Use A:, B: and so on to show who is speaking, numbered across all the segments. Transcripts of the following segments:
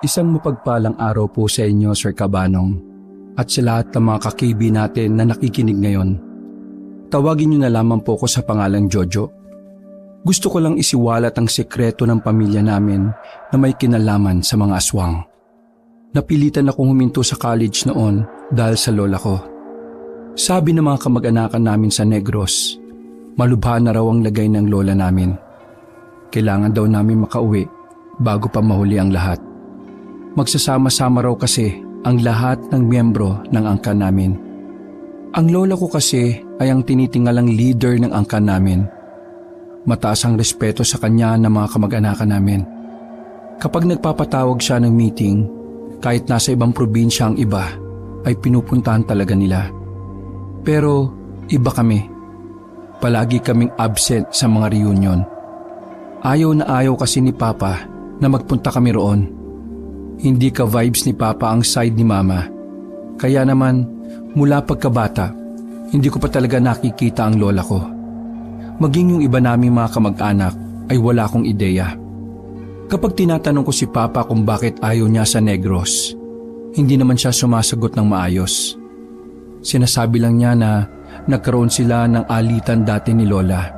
A: Isang mapagpalang araw po sa inyo, Sir Cabanong, at sa lahat ng mga kakibi natin na nakikinig ngayon. Tawagin niyo na lamang po ko sa pangalang Jojo. Gusto ko lang isiwalat ang sekreto ng pamilya namin na may kinalaman sa mga aswang. Napilitan akong huminto sa college noon dahil sa lola ko. Sabi ng mga kamag-anakan namin sa Negros, malubha na raw ang lagay ng lola namin. Kailangan daw namin makauwi bago pa mahuli ang lahat. Magsasama-sama raw kasi ang lahat ng miyembro ng angkan namin. Ang lola ko kasi ay ang tinitingalang leader ng angkan namin. Mataas ang respeto sa kanya ng mga kamag-anakan namin. Kapag nagpapatawag siya ng meeting, kahit nasa ibang probinsya ang iba, ay pinupuntahan talaga nila. Pero iba kami. Palagi kaming absent sa mga reunion. Ayaw na ayaw kasi ni Papa na magpunta kami roon. Hindi ka vibes ni Papa ang side ni Mama. Kaya naman, mula pagkabata, hindi ko pa talaga nakikita ang lola ko. Maging yung iba naming mga kamag-anak ay wala akong ideya. Kapag tinatanong ko si Papa kung bakit ayaw niya sa Negros, hindi naman siya sumasagot ng maayos. Sinasabi lang niya na nagkaroon sila ng alitan dati ni Lola.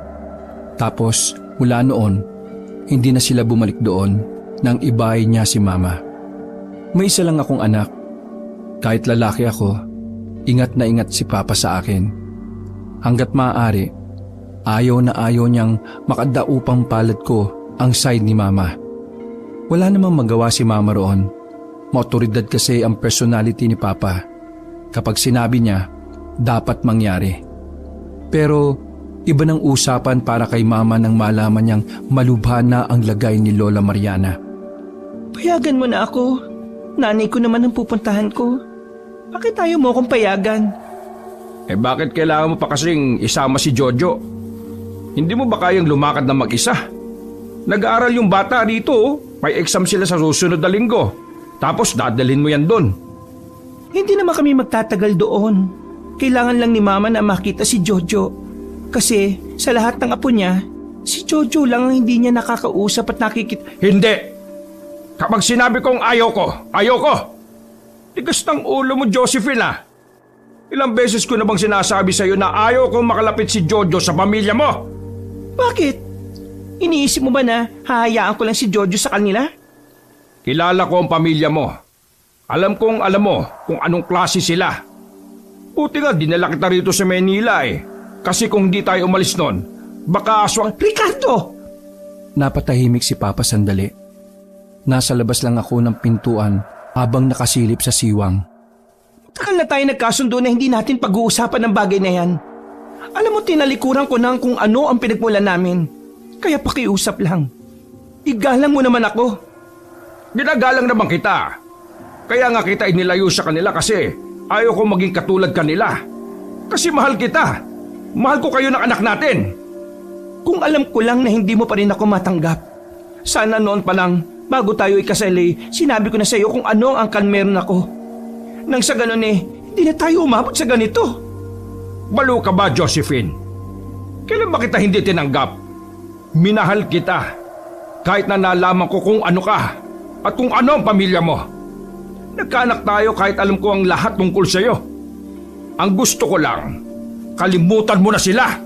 A: Tapos mula noon, hindi na sila bumalik doon nang ibay niya si Mama. May isa lang akong anak. Kahit lalaki ako, ingat na ingat si Papa sa akin. Hanggat maaari, ayaw na ayaw niyang makadaupang palad ko ang side ni Mama. Wala namang magawa si Mama roon. Maotoridad kasi ang personality ni Papa. Kapag sinabi niya, dapat mangyari. Pero iba ng usapan para kay Mama nang malaman niyang malubha na ang lagay ni Lola Mariana.
B: Payagan mo na ako. Nanay ko naman ang pupuntahan ko. Bakit tayo mo akong payagan?
C: Bakit kailangan mo pa kasing isama si Jojo? Hindi mo ba kayang lumakad na mag-isa? Nag-aaral yung bata dito, oh. May exam sila sa susunod na linggo. Tapos dadalhin mo yan doon.
B: Hindi naman kami magtatagal doon. Kailangan lang ni Mama na makita si Jojo. Kasi sa lahat ng apo niya, si Jojo lang ang hindi niya nakakausap at nakikita.
C: Hindi! Kapag sinabi kong ayaw ko, ayaw ko! Tigas ng ulo mo, Josephine, ah. Ilang beses ko na bang sinasabi sa'yo na ayaw kong makalapit si Jojo sa pamilya mo?
B: Bakit? Iniisip mo ba na hahayaan ko lang si Jojo sa kanila?
C: Kilala ko ang pamilya mo. Alam kong alam mo kung anong klase sila. Buti nga dinala kita rito sa Manila eh. Kasi kung di tayo umalis nun, baka aswang...
B: Ricardo!
A: Napatahimik si Papa sandali. Nasa labas lang ako ng pintuan habang nakasilip sa siwang.
B: Takal na tayo nagkasundo na hindi natin pag-uusapan ng bagay na yan. Alam mo, tinalikuran ko na kung ano ang pinagmulan namin. Kaya pakiusap lang. Igalang mo naman ako.
C: Ginagalang naman kita. Kaya nga kita inilayo sa kanila kasi ayaw ko maging katulad kanila. Kasi mahal kita. Mahal ko kayo ng anak natin.
B: Kung alam ko lang na hindi mo pa rin ako matanggap. Sana noon pa lang, bago tayo ikasali, sinabi ko na sa iyo kung ano ang meron ako. Nang sa ganun hindi na tayo umabot sa ganito.
C: Balo ka ba, Josephine? Kailan ba kita hindi tinanggap? Minahal kita. Kahit na nalaman ko kung ano ka at kung ano ang pamilya mo. Nagkaanak tayo kahit alam ko ang lahat tungkol sa iyo. Ang gusto ko lang, kalimutan mo na sila.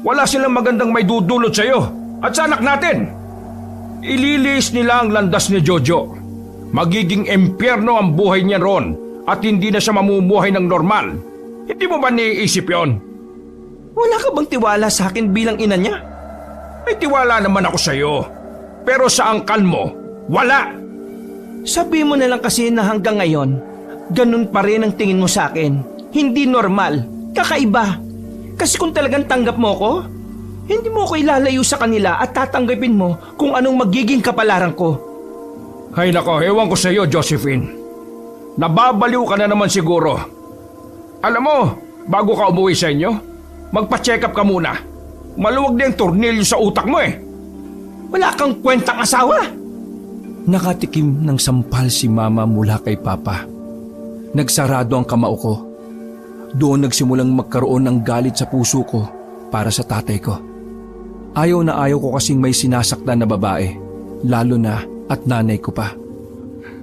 C: Wala silang magandang may dudulot sa iyo at sa anak natin. Ililis nila ang landas ni Jojo. Magiging impyerno ang buhay niya ron at hindi na siya mamumuhay ng normal. Hindi mo ba niisip yon?
B: Wala ka bang tiwala sa akin bilang ina niya?
C: May tiwala naman ako sa iyo. Pero sa angkan mo, wala.
B: Sabi mo na lang kasi na hanggang ngayon, ganun pa rin ang tingin mo sa akin. Hindi normal, kakaiba. Kasi kung talagang tanggap mo ko, hindi mo ko ilalayo sa kanila at tatanggapin mo kung anong magiging kapalaran ko.
C: Hay nako, ewan ko sa iyo, Josephine. Nababaliw ka na naman siguro. Alam mo, bago ka umuwi sa inyo, magpa-check up ka muna. Maluwag na yung tornilyo sa utak mo eh.
B: Wala kang kwentang asawa.
A: Nakatikim ng sampal si Mama mula kay Papa. Nagsarado ang kamao ko. Doon nagsimulang magkaroon ng galit sa puso ko para sa tatay ko. Ayaw na ayaw ko kasing may sinasaktan na babae, lalo na at nanay ko pa.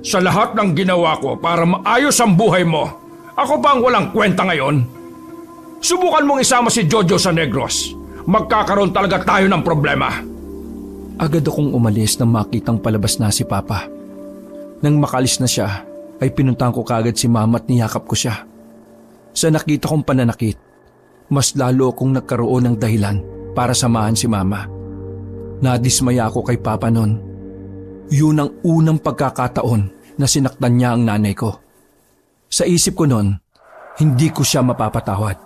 C: Sa lahat ng ginawa ko para maayos ang buhay mo, ako ba ang walang kwenta ngayon? Subukan mong isama si Jojo sa Negros. Magkakaroon talaga tayo ng problema.
A: Agad akong umalis nang makitang palabas na si Papa. Nang makalis na siya, ay pinuntahan ko kagad si Mama at niyakap ko siya. Sa nakita kong pananakit, mas lalo akong nagkaroon ng dahilan para samahan si Mama. Nadismaya ako kay Papa noon. Yun ang unang pagkakataon na sinaktan niya ang nanay ko. Sa isip ko noon, hindi ko siya mapapatawad.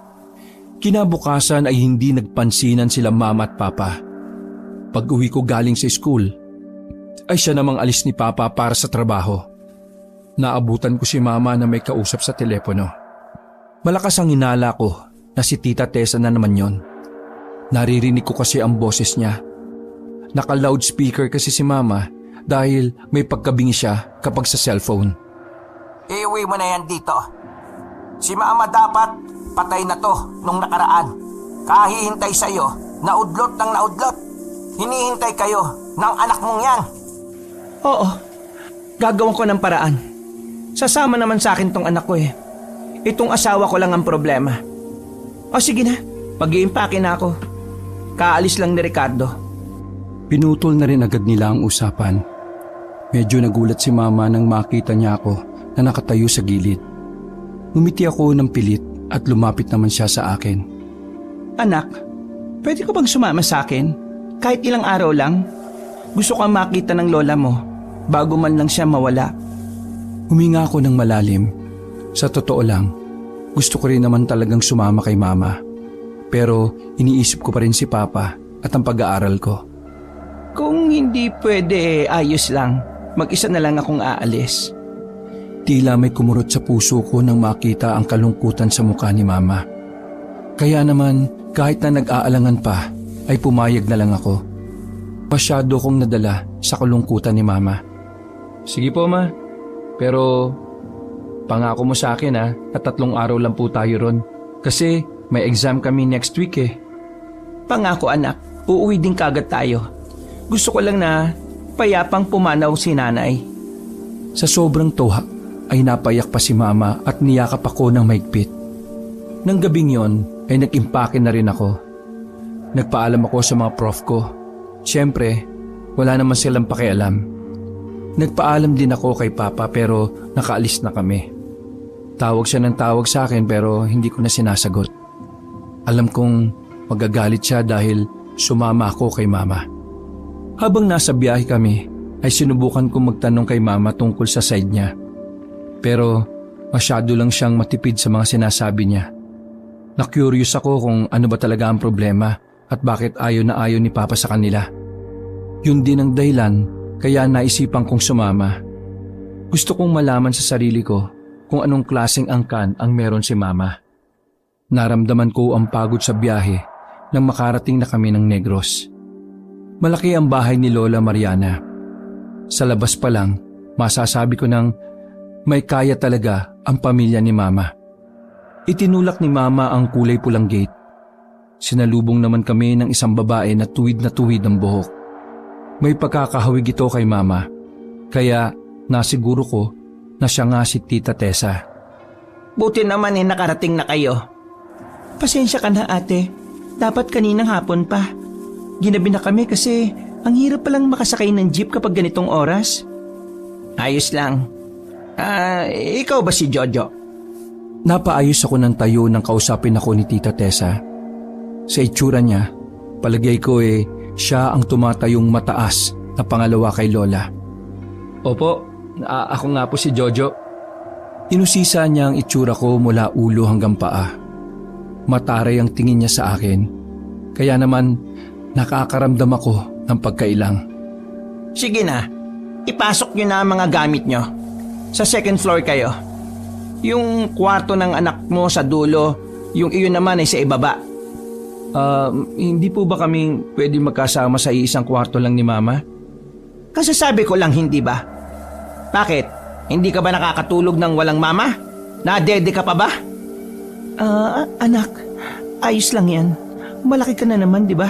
A: Kinabukasan ay hindi nagpansinan sila Mama at Papa. Pag-uwi ko galing sa school, ay siya namang alis ni Papa para sa trabaho. Naabutan ko si Mama na may kausap sa telepono. Malakas ang hinala ko na si Tita Tessa na naman yon. Naririnig ko kasi ang boses niya. Naka-loudspeaker kasi si Mama dahil may pagkabingi siya kapag sa cellphone.
D: Iuwi mo na yan dito. Si Mama dapat patay na to nung nakaraan. Kahihintay sa'yo, naudlot ng naudlot. Hinihintay kayo ng anak mong yan.
B: Oo, gagawin ko ng paraan. Sasama naman sa akin tong anak ko eh. Itong asawa ko lang ang problema. O sige na, mag-iimpake na ako. Kaalis lang ni Ricardo.
A: Pinutol na rin agad nila ang usapan. Medyo nagulat si Mama nang makita niya ako na nakatayo sa gilid. Ngumiti ako ng pilit at lumapit naman siya sa akin.
B: Anak, pwede ko bang sumama sa akin? Kahit ilang araw lang. Gusto kang makita ng lola mo bago man lang siya mawala.
A: Huminga ako ng malalim. Sa totoo lang, gusto ko rin naman talagang sumama kay Mama. Pero iniisip ko pa rin si Papa at ang pag-aaral ko.
B: Kung hindi pwede, ayos lang. Mag-isa na lang akong aalis.
A: Tila may kumurot sa puso ko nang makita ang kalungkutan sa mukha ni Mama. Kaya naman, kahit na nag-aalangan pa, ay pumayag na lang ako. Masyado kong nadala sa kalungkutan ni Mama. Sige po, Ma. Pero pangako mo sa akin at 3 araw lang po tayo ron. Kasi may exam kami next week eh.
B: Pangako anak, uuwi din kagad tayo. Gusto ko lang na payapang pumanaw si nanay.
A: Sa sobrang tuwa ay napayak pa si Mama at niyakap ako ng mahigpit. Nang gabing yon ay nag-impake na rin ako. Nagpaalam ako sa mga prof ko. Siyempre, wala naman silang pakialam. Nagpaalam din ako kay Papa pero nakaalis na kami. Tawag siya ng tawag sa akin pero hindi ko na sinasagot. Alam kong magagalit siya dahil sumama ako kay Mama. Habang nasa biyahe kami, ay sinubukan kong magtanong kay Mama tungkol sa side niya. Pero masyado lang siyang matipid sa mga sinasabi niya. Na-curious ako kung ano ba talaga ang problema at bakit ayaw na ayaw ni Papa sa kanila. Yun din ang dahilan kaya naisipan kong sumama. Gusto kong malaman sa sarili ko kung anong klaseng angkan ang meron si Mama. Naramdaman ko ang pagod sa biyahe nang makarating na kami ng Negros. Malaki ang bahay ni Lola Mariana. Sa labas pa lang, masasabi ko nang may kaya talaga ang pamilya ni Mama. Itinulak ni Mama ang kulay pulang gate. Sinalubong naman kami ng isang babae na tuwid ang buhok. May pagkakahawig ito kay Mama, kaya nasiguro ko na siya nga si Tita Tessa.
B: Buti naman nakarating na kayo. Pasensya ka na ate, dapat kaninang hapon pa. Ginabi na kami kasi ang hirap palang makasakay ng jeep kapag ganitong oras. Ayos lang. Ikaw ba si Jojo?
A: Napaayos ako ng tayo nang kausapin ako ni Tita Tessa. Sa itsura niya, palagay ko siya ang tumatayong mataas na pangalawa kay Lola. Opo, ako nga po si Jojo. Inusisa niya ang itsura ko mula ulo hanggang paa. Mataray ang tingin niya sa akin, kaya naman nakakaramdam ako ng pagkailang.
B: Sige na, ipasok nyo na ang mga gamit nyo. Sa second floor kayo. Yung kwarto ng anak mo sa dulo, yung iyon naman ay sa ibaba.
A: Hindi po ba kami pwede magkasama sa iisang kwarto lang ni Mama?
B: Kasasabi ko lang hindi ba? Bakit? Hindi ka ba nakakatulog ng walang mama? Nadede ka pa ba? Anak, ayos lang yan. Malaki ka na naman, di ba?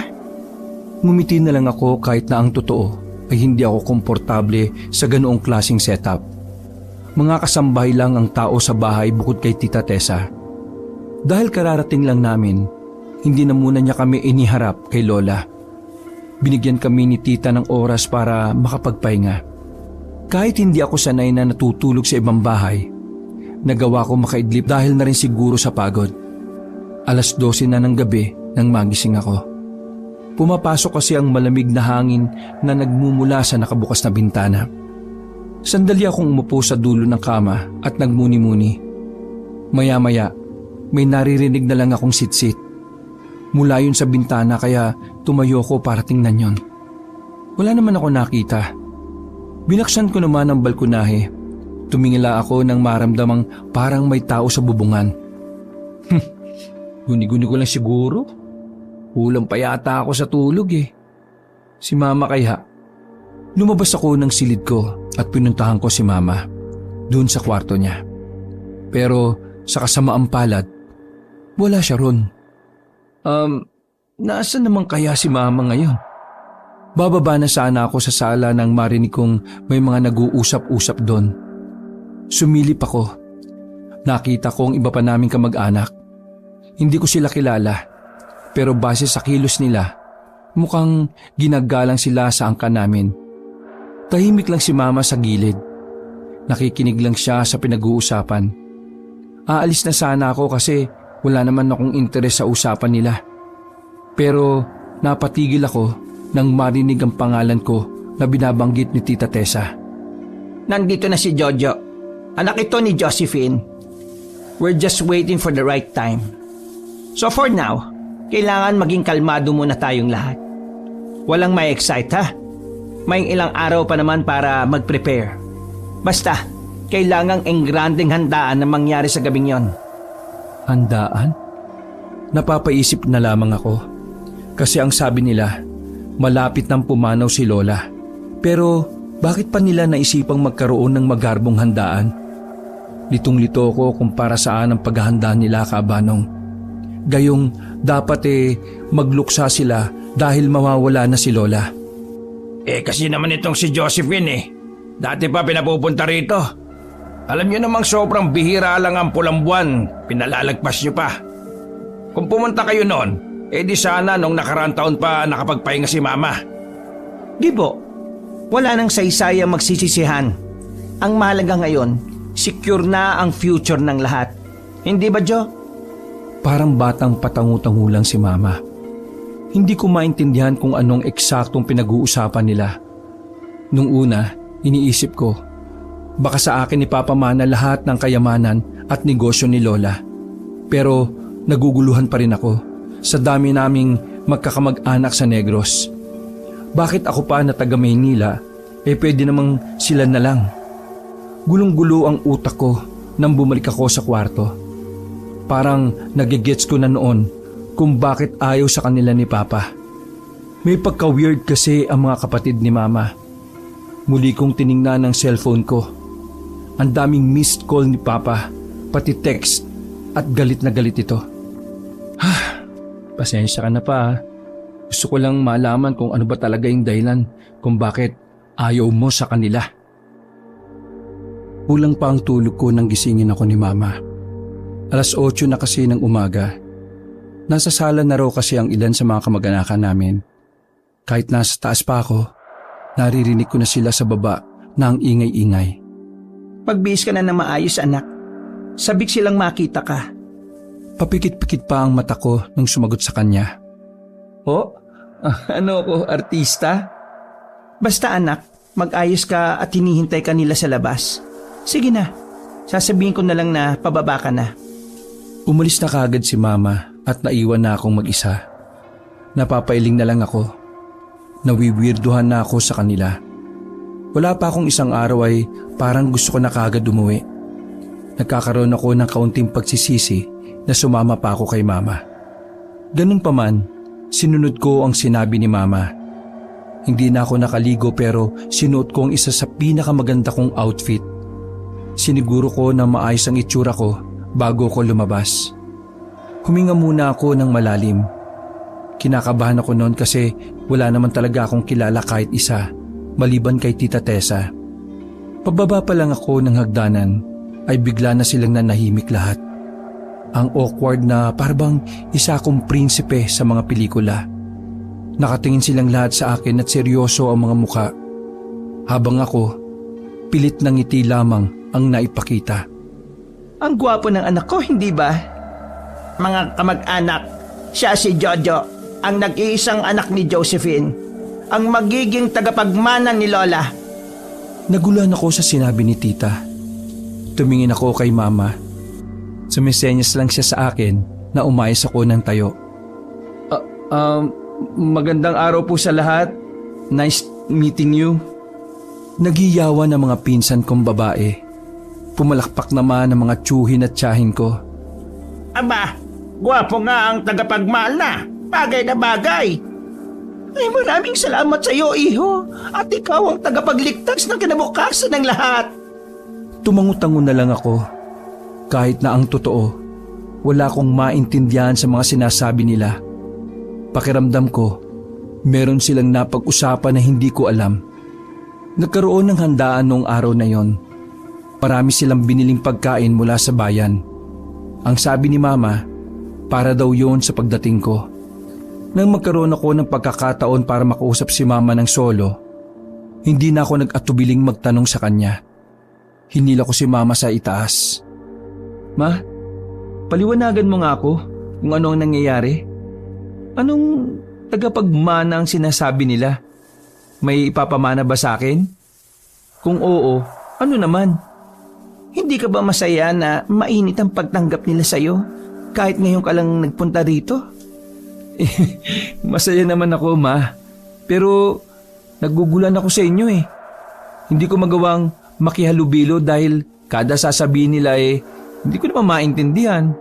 A: Ngumiti na lang ako kahit na ang totoo ay hindi ako komportable sa ganoong klaseng setup. Mga kasambahay lang ang tao sa bahay bukod kay Tita Tessa. Dahil kararating lang namin, hindi na muna niya kami iniharap kay Lola. Binigyan kami ni Tita ng oras para makapagpahinga. Kahit hindi ako sanay na natutulog sa ibang bahay, nagawa ko makaidlip dahil na rin siguro sa pagod. 12:00 na ng gabi nang magising ako. Pumapasok kasi ang malamig na hangin na nagmumula sa nakabukas na bintana. Sandali akong umupo sa dulo ng kama at nagmuni-muni. Maya-maya, may naririnig na lang akong sitsit. Mula yun sa bintana kaya tumayo ko para tingnan yon. Wala naman ako nakita. Binaksan ko naman ang balkonahe. Tumingila ako nang maramdamang parang may tao sa bubungan. Guni-guni ko lang siguro. Kulang pa yata ako sa tulog eh. Si Mama kaya. Lumabas ako ng silid ko at pinuntahan ko si Mama doon sa kwarto niya. Pero sa kasamaang palad, wala siya ron. Nasaan naman kaya si Mama ngayon? Bababa na sana ako sa sala nang marinig kong may mga nag-uusap-usap doon. Sumilip ako. Nakita ko ang iba pa naming kamag-anak. Hindi ko sila kilala, pero base sa kilos nila, mukhang ginagalang sila sa angkan namin. Tahimik lang si Mama sa gilid. Nakikinig lang siya sa pinag-uusapan. Aalis na sana ako kasi wala naman akong interes sa usapan nila. Pero napatigil ako nang marinig ang pangalan ko na binabanggit ni Tita Tessa.
B: Nandito na si Jojo. Anak ito ni Josephine. We're just waiting for the right time. So for now, kailangan maging kalmado muna tayong lahat. Walang may excite ha. May ilang araw pa naman para mag-prepare. Basta, kailangang engrandeng handaan na mangyari sa gabing yon.
A: Handaan? Napapaisip na lamang ako. Kasi ang sabi nila, malapit nang pumanaw si Lola. Pero bakit pa nila naisipang magkaroon ng magarbong handaan? Litong-lito ko kung para saan ang paghahanda nila, Kabanong. Gayong dapat magluksa sila dahil mawawala na si Lola.
C: Kasi naman itong si Josephine dati pa pinapupunta rito. Alam niyo namang sobrang bihira lang ang pulang buwan, pinalalagpas niyo pa. Kung pumunta kayo noon, di sana nung nakaraang taon pa nakapagpahinga si Mama.
B: Gibo, wala nang saysayang magsisisihan. Ang mahalaga ngayon, secure na ang future ng lahat. Hindi ba, Jo?
A: Parang batang patangu-tangu lang si Mama. Hindi ko maintindihan kung anong eksaktong pinag-uusapan nila. Nung una, iniisip ko, baka sa akin ipapamana lahat ng kayamanan at negosyo ni Lola. Pero naguguluhan pa rin ako sa dami naming magkakamag-anak sa Negros. Bakit ako pa na taga Maynila, pwede namang sila na lang. Gulong-gulo ang utak ko nang bumalik ako sa kwarto. Parang nagigets ko na noon kung bakit ayaw sa kanila ni Papa. May pagka-weird kasi ang mga kapatid ni Mama. Muli kong tiningnan ang cellphone ko. Ang daming missed call ni Papa, pati text, at galit na galit ito. Pasensya ka na pa. Gusto ko lang malaman kung ano ba talaga yung dahilan kung bakit ayaw mo sa kanila. Kulang pa ang tulog ko nang gisingin ako ni Mama. 8:00 na kasi ng umaga. Nasa sala na raw kasi ang ilan sa mga kamag-anakan namin. Kahit nasa taas pa ako, naririnig ko na sila sa baba na ang ingay-ingay.
B: Pagbihis ka na ng maayos, anak. Sabik silang makita ka.
A: Papikit-pikit pa ang mata ko nung sumagot sa kanya.
B: Ano ko, artista? Basta anak, mag-ayos ka at hinihintay ka nila sa labas. Sige na, sasabihin ko na lang na pababa ka na.
A: Umalis na kaagad si Mama at naiwan na akong mag-isa. Napapailing na lang ako. Nawiwirduhan na ako sa kanila. Wala pa akong isang araw ay parang gusto ko na kaagad umuwi. Nagkakaroon ako ng kaunting pagsisisi na sumama pa ako kay Mama. Ganun pa man, sinunod ko ang sinabi ni Mama. Hindi na ako nakaligo pero sinuot ko ang isa sa pinakamaganda kong outfit. Siniguro ko na maayos ang itsura ko bago ko lumabas. Huminga muna ako ng malalim. Kinakabahan ako noon kasi wala naman talaga akong kilala kahit isa, maliban kay Tita Tessa. Pababa pa lang ako ng hagdanan ay bigla na silang nanahimik lahat. Ang awkward na parang isa akong prinsipe sa mga pelikula. Nakatingin silang lahat sa akin at seryoso ang mga mukha. Habang ako, pilit ng ngiti lamang ang naipakita.
B: Ang gwapo ng anak ko, hindi ba? Mga kamag-anak, siya si Jojo, ang nag-iisang anak ni Josephine, ang magiging tagapagmana ni Lola.
A: Nagulan ako sa sinabi ni tita. Tumingin ako kay mama. Sumisenyas lang siya sa akin na umayos ako ng tayo.
B: Magandang araw po sa lahat. Nice meeting you.
A: Nagiyawan ng mga pinsan kong babae. Pumalakpak naman ang mga tsuhin at tiyahin ko.
B: Aba, gwapo nga ang tagapagmana. Bagay na bagay. Ay, maraming salamat sa iyo, iho. At ikaw ang tagapagligtas ng kinabukasan ng lahat.
A: Tumangutango na lang ako. Kahit na ang totoo, wala akong maintindihan sa mga sinasabi nila. Pakiramdam ko, meron silang napag-usapan na hindi ko alam. Nagkaroon ng handaan noong araw na yon. Marami silang biniling pagkain mula sa bayan. Ang sabi ni mama, para daw yon sa pagdating ko. Nang magkaroon ako ng pagkakataon para makausap si mama ng solo, hindi na ako nag-atubiling magtanong sa kanya. Hinila ko si mama sa itaas.
B: Ma, paliwanagan mo nga ako kung ano ang nangyayari. Anong tagapagmana ang sinasabi nila? May ipapamana ba sa akin? Kung oo, ano naman? Hindi ka ba masaya na mainit ang pagtanggap nila sa'yo kahit ngayon ka lang nagpunta rito? Masaya naman ako, ma. Pero nagugulan ako sa inyo eh. Hindi ko magawang makihalubilo dahil kada sasabihin nila hindi ko naman maintindihan.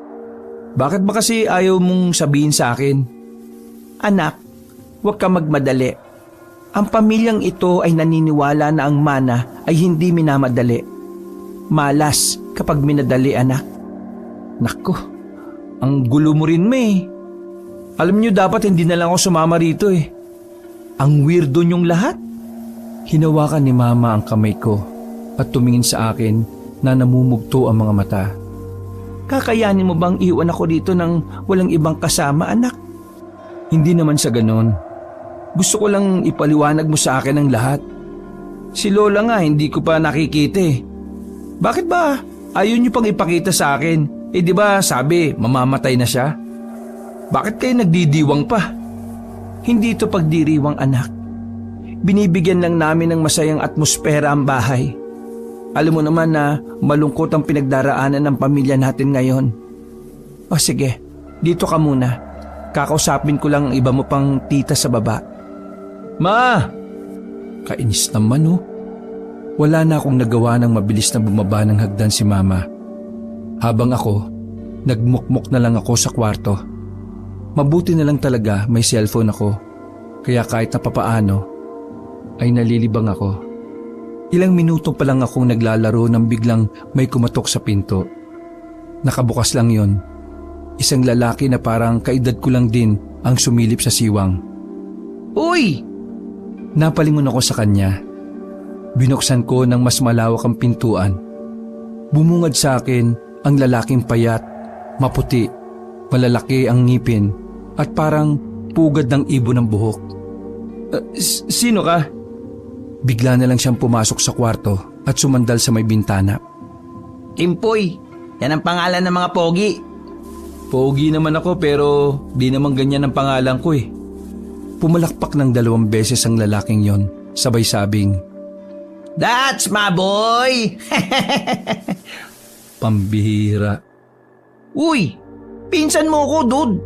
B: Bakit ba kasi ayaw mong sabihin sa akin? Anak, huwag ka magmadali. Ang pamilyang ito ay naniniwala na ang mana ay hindi minamadali. Malas kapag minadali, anak. Nako, ang gulo mo rin, May. Alam niyo dapat hindi na lang ako sumama rito eh. Ang weirdo niyong lahat.
A: Hinawakan ni mama ang kamay ko at tumingin sa akin na namumugto ang mga mata.
B: Kakayanin mo bang iwan ako dito ng walang ibang kasama, anak?
A: Hindi naman sa ganon. Gusto ko lang ipaliwanag mo sa akin ang lahat.
B: Si Lola nga hindi ko pa nakikita eh. Bakit ba ayaw niyo pang ipakita sa akin? Di ba sabi mamamatay na siya? Bakit kayo nagdidiwang pa? Hindi ito pagdiriwang, anak. Binibigyan lang namin ng masayang atmosfera ang bahay. Alam mo naman na malungkot ang pinagdaraanan ng pamilya natin ngayon. O sige, dito ka muna. Kakausapin ko lang ang iba mo pang tita sa baba. Ma!
A: Kainis naman oh. Wala na akong nagawa ng mabilis na bumaba ng hagdan si mama. Habang ako, nagmukmok na lang ako sa kwarto. Mabuti na lang talaga may cellphone ako. Kaya kahit na papaano, ay nalilibang ako. Ilang minuto pa lang akong naglalaro nang biglang may kumatok sa pinto. Nakabukas lang yon. Isang lalaki na parang kaedad ko lang din ang sumilip sa siwang.
B: Uy!
A: Napalingon ako sa kanya. Binuksan ko ng mas malawak ang pintuan. Bumungad sa akin ang lalaking payat, maputi, malalaki ang ngipin at parang pugad ng ibon ng buhok.
B: Sino ka?
A: Bigla na lang siyang pumasok sa kwarto at sumandal sa may bintana.
B: Timpoy, yan ang pangalan ng mga pogi.
A: Pogi naman ako pero di naman ganyan ang pangalan ko eh. Pumalakpak ng 2 beses ang lalaking yon, sabay sabing,
B: "That's my boy!"
A: Pambihira.
B: Uy, pinsan mo ko, dude.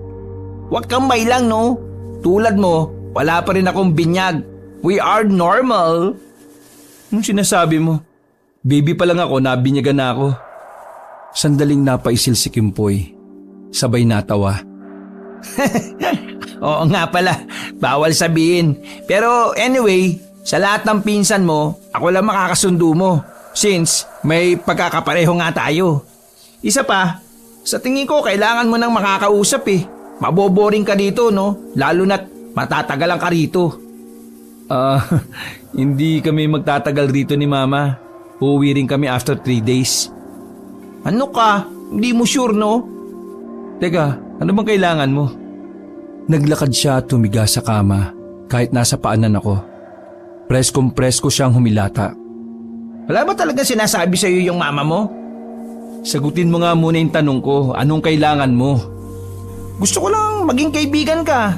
B: Huwag kang may lang, no? Tulad mo, wala pa rin akong binyag. We are normal. Anong sinasabi mo?
A: Baby pa lang ako, nabinyagan na ako. Sandaling napaisil si Kimpoy. Sabay natawa.
B: Oo nga pala, bawal sabihin. Pero anyway, sa lahat ng pinsan mo, ako lang makakasundo mo. Since may pagkakapareho nga tayo. Isa pa, sa tingin ko kailangan mo nang makakausap eh. Maboboring ka dito, no? Lalo na't matatagalan ka rito.
A: Hindi kami magtatagal rito ni Mama.
B: Uuwi rin kami after 3 days. Ano ka? Hindi mo sure, no? Teka, ano bang kailangan mo?
A: Naglakad siya at tumiga sa kama kahit nasa paanan ako. Preskong-presko siyang humilata.
B: Wala ba talaga sinasabi sa'yo yung mama mo? Sagutin mo nga muna yung tanong ko, anong kailangan mo? Gusto ko lang maging kaibigan ka.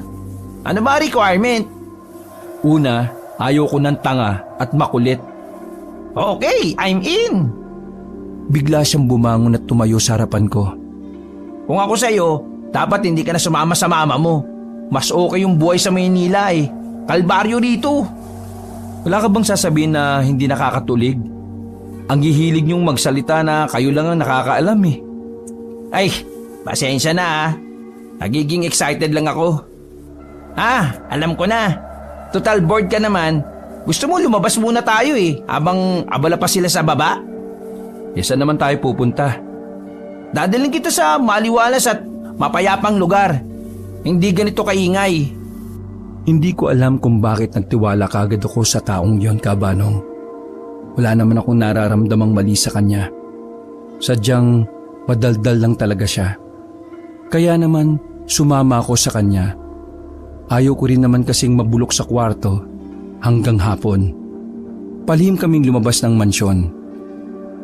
B: Ano ba requirement? Una, ayaw ko ng tanga at makulit. Okay, I'm in.
A: Bigla siyang bumangon at tumayo sa harapan ko.
B: Kung ako sa'yo, dapat hindi ka na sumama sa mama mo. Mas okay yung buhay sa Maynila eh. Kalbaryo rito. Wala ka bang sasabihin na hindi nakakatulig? Ang hihilig niyong magsalita na kayo lang ang nakakaalam eh. Ay, pasensya na ah. Nagiging excited lang ako. Alam ko na. Total bored ka naman. Gusto mo lumabas muna tayo eh, habang abala pa sila sa baba.
A: Saan naman tayo pupunta?
B: Dadalhin kita sa maliwalas at mapayapang lugar. Hindi ganito kaingay.
A: Hindi ko alam kung bakit nagtiwala kagad ako sa taong yon, Kabanong. Wala naman akong nararamdamang mali sa kanya. Sadyang madaldal lang talaga siya. Kaya naman sumama ako sa kanya. Ayaw ko rin naman kasing mabulok sa kwarto hanggang hapon. Palihim kaming lumabas ng mansyon.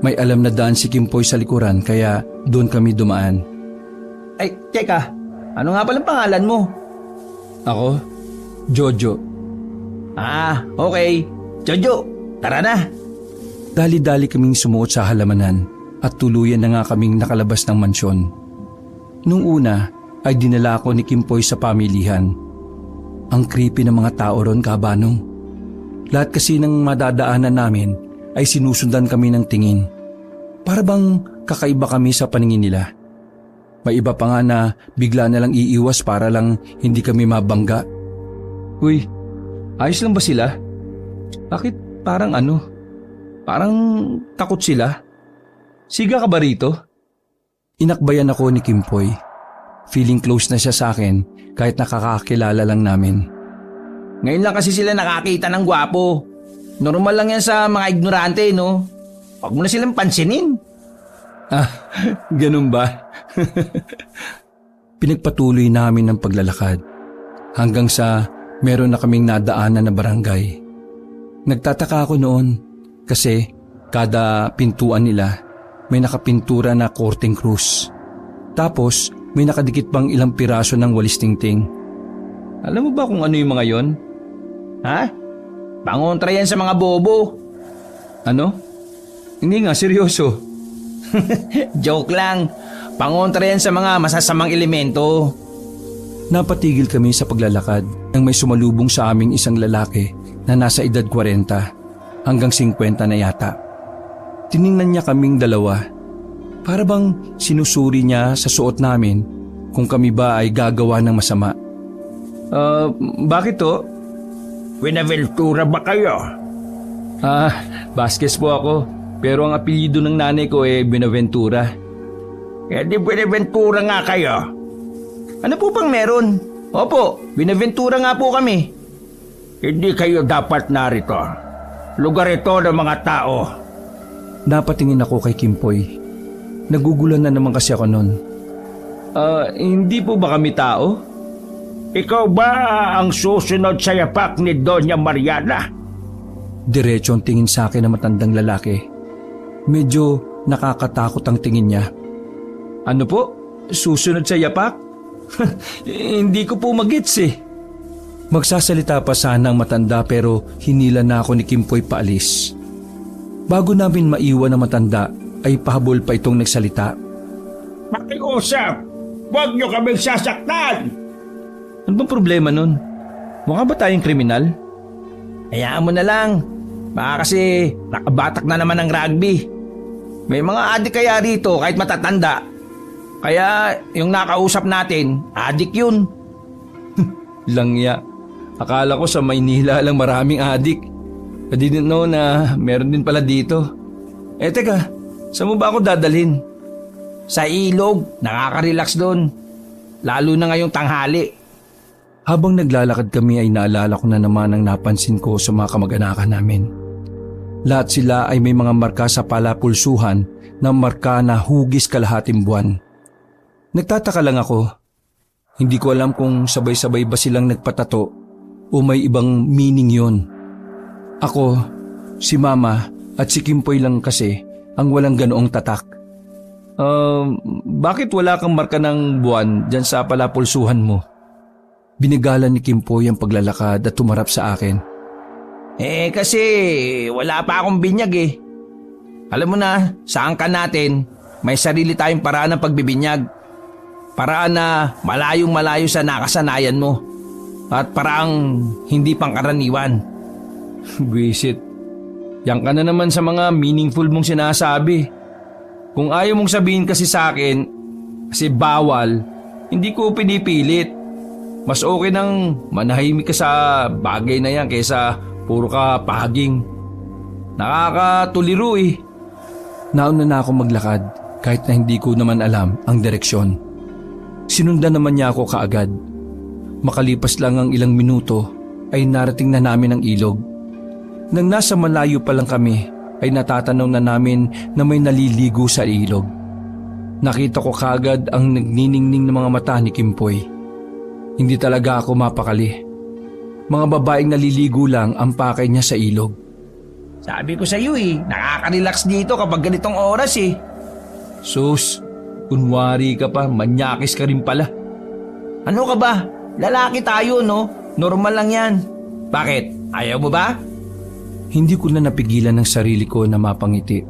A: May alam na daan si Kimpoy sa likuran kaya doon kami dumaan.
B: Ay, teka. Ano nga palang pangalan mo?
A: Ako? Jojo.
B: Okay. Jojo, tara na.
A: Dali-dali kaming sumuot sa halamanan at tuluyan na nga kaming nakalabas ng mansyon. Nung una ay dinala ako ni Kimpoy sa pamilihan. Ang creepy ng mga tao ron, Kabanong. Lahat kasi ng madadaanan namin ay sinusundan kami ng tingin. Para bang kakaiba kami sa paningin nila. May iba pa nga na bigla na lang iiwas para lang hindi kami mabangga.
B: Uy, ayos lang ba sila? Bakit parang Parang takot sila? Siga ka ba rito?
A: Inakbayan ako ni Kimpoy. Feeling close na siya sa akin kahit nakakakilala lang namin.
B: Ngayon lang kasi sila nakakita ng gwapo. Normal lang yan sa mga ignorante, no? Huwag mo na silang pansinin.
A: Ganun ba? Pinagpatuloy namin ang paglalakad hanggang sa meron na kaming nadaanan na barangay. Nagtataka ako noon kasi kada pintuan nila may nakapintura na korteng krus. Tapos may nakadikit pang ilang piraso ng walis tingting.
B: Alam mo ba kung ano yung mga yon? Pangontra yan sa mga bobo.
A: Ano? Hindi nga, seryoso.
B: Joke lang. Pangontra yan sa mga masasamang elemento.
A: Napatigil kami sa paglalakad nang may sumalubong sa aming isang lalaki na nasa edad 40 hanggang 50 na yata. Tiningnan niya kaming dalawa. Para bang sinusuri niya sa suot namin kung kami ba ay gagawa ng masama.
B: Bakit to?
C: Buenaventura ba kayo?
A: Vasquez po ako. Pero ang apelyido ng nanay ko ay Buenaventura.
C: Di Buenaventura nga kayo.
B: Ano po bang meron? Opo, Buenaventura nga po kami.
C: Hindi kayo dapat narito. Lugar ito ng mga tao.
A: Napatingin ako kay Kimpoy. Nagugulan na naman kasi ako noon.
B: Hindi po ba kami tao?
C: Ikaw ba ang susunod sa yapak ni Doña Mariana?
A: Diretso ang tingin sa akin ng matandang lalaki. Medyo nakakatakot ang tingin niya.
B: Ano po? Susunod sa yapak? Hindi ko po magets eh.
A: Magsasalita pa sana ang matanda pero hinila na ako ni Kimpoy paalis. Bago namin maiwan ang matanda ay pahabol pa itong nagsalita.
C: Makiusap! Huwag niyo kaming sasaktan!
B: Ano bang problema nun? Mukha ba tayong kriminal? Hayaan mo na lang. Baka kasi nakabatak na naman ng rugby. May mga adik kaya rito kahit matatanda. Kaya yung nakausap natin, adik yun.
A: Langya. Akala ko sa Maynila lang maraming adik. I didn't know na meron din pala dito.
B: Teka, saan mo ba ako dadalhin? Sa ilog, nakaka-relax doon. Lalo na ngayong tanghali.
A: Habang naglalakad kami ay naalala ko na naman ang napansin ko sa mga kamag-anakan namin. Lahat sila ay may mga marka sa palapulsuhan na marka na hugis kalahating buwan. Nagtataka lang ako. Hindi ko alam kung sabay-sabay ba silang nagpatato o may ibang meaning yon. Ako, si Mama at si Kimpoy lang kasi ang walang ganoong tatak. Bakit wala kang marka ng buwan dyan sa palapulsuhan mo? Binigalan ni Kimpoy ang paglalakad at tumarap sa akin.
B: Kasi wala pa akong binyag eh. Alam mo na, sa angkan natin, may sarili tayong paraan ng pagbibinyag. Paraan na malayong-malayo sa nakasanayan mo. At paraang hindi pangkaraniwan.
C: Buisit. Yan ka na naman sa mga meaningful mong sinasabi. Kung ayaw mong sabihin kasi sa akin, kasi bawal, hindi ko pinipilit. Mas okay nang manahimik ka sa bagay na yan kaysa puro ka paging. Nakakatuliro eh.
A: Nauna na ako maglakad kahit na hindi ko naman alam ang direksyon. Sinundan naman niya ako kaagad. Makalipas lang ang ilang minuto ay narating na namin ang ilog. Nang nasa malayo pa lang kami ay natatanaw na namin na may naliligo sa ilog. Nakita ko kaagad ang nagniningning ng mga mata ni Kimpoy. Hindi talaga ako mapakali. Mga babaeng naliligo lang ang pakay niya sa ilog.
B: Sabi ko sa iyo eh, nakaka-relax dito kapag ganitong oras eh.
C: Sus, kunwari ka pa, manyakis ka rin pala.
B: Ano ka ba? Lalaki tayo no? Normal lang yan. Bakit? Ayaw mo ba?
A: Hindi ko na napigilan ng sarili ko na mapangiti.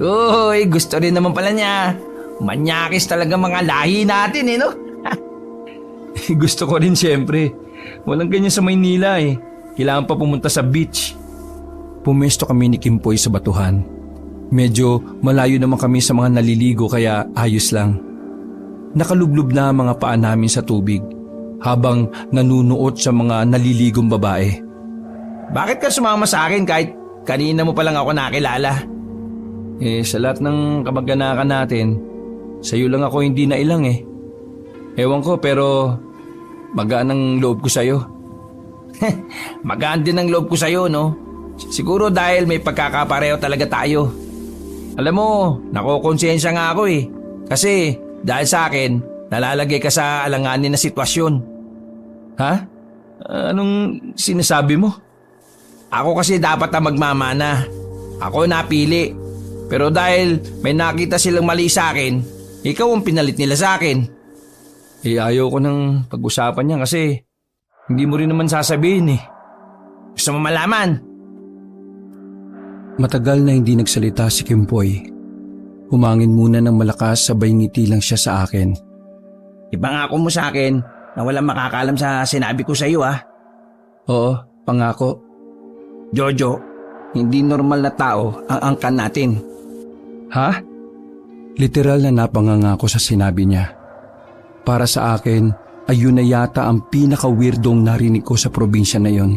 B: Uy, gusto rin naman pala niya. Manyakis talaga mga lahi natin eh no?
C: Gusto ko rin siyempre. Walang ganyan sa Maynila eh. Kailangan pa pumunta sa beach.
A: Pumesto kami ni Kimpoy sa batuhan. Medyo malayo naman kami sa mga naliligo kaya ayos lang. Nakalublob na ang mga paa namin sa tubig habang nanunuot sa mga naliligong babae.
B: Bakit ka sumama sa akin kahit kanina mo pa lang ako nakilala?
C: Sa lahat ng kamag-anakan natin, sa'yo lang ako hindi na ilang eh. Ewan ko pero magaan ang loob ko sa'yo.
B: Magaan din ang loob ko sa'yo, no? Siguro dahil may pagkakapareho talaga tayo. Alam mo, nakokonsensya nga ako eh. Kasi dahil sa akin, nalalagay ka sa alanganin na sitwasyon.
C: Ha? Anong sinasabi mo?
B: Ako kasi dapat na magmamana. Ako napili. Pero dahil may nakita silang mali sa akin, ikaw ang pinalit nila sa akin.
C: Ayaw ko ng pag-usapan niya kasi hindi mo rin naman sasabihin eh.
B: Gusto mo malaman?
A: Matagal na hindi nagsalita si Kimpoy. Humangin muna ng malakas sabay ngiti lang siya sa akin.
B: Ipangako mo sa akin na walang makakalam sa sinabi ko sa iyo ah.
A: Oo, pangako.
B: Jojo, hindi normal na tao ang angkan natin.
A: Ha? Literal na napangangako sa sinabi niya. Para sa akin, ayun na yata ang pinaka-weirdong narinig ko sa probinsya na yon.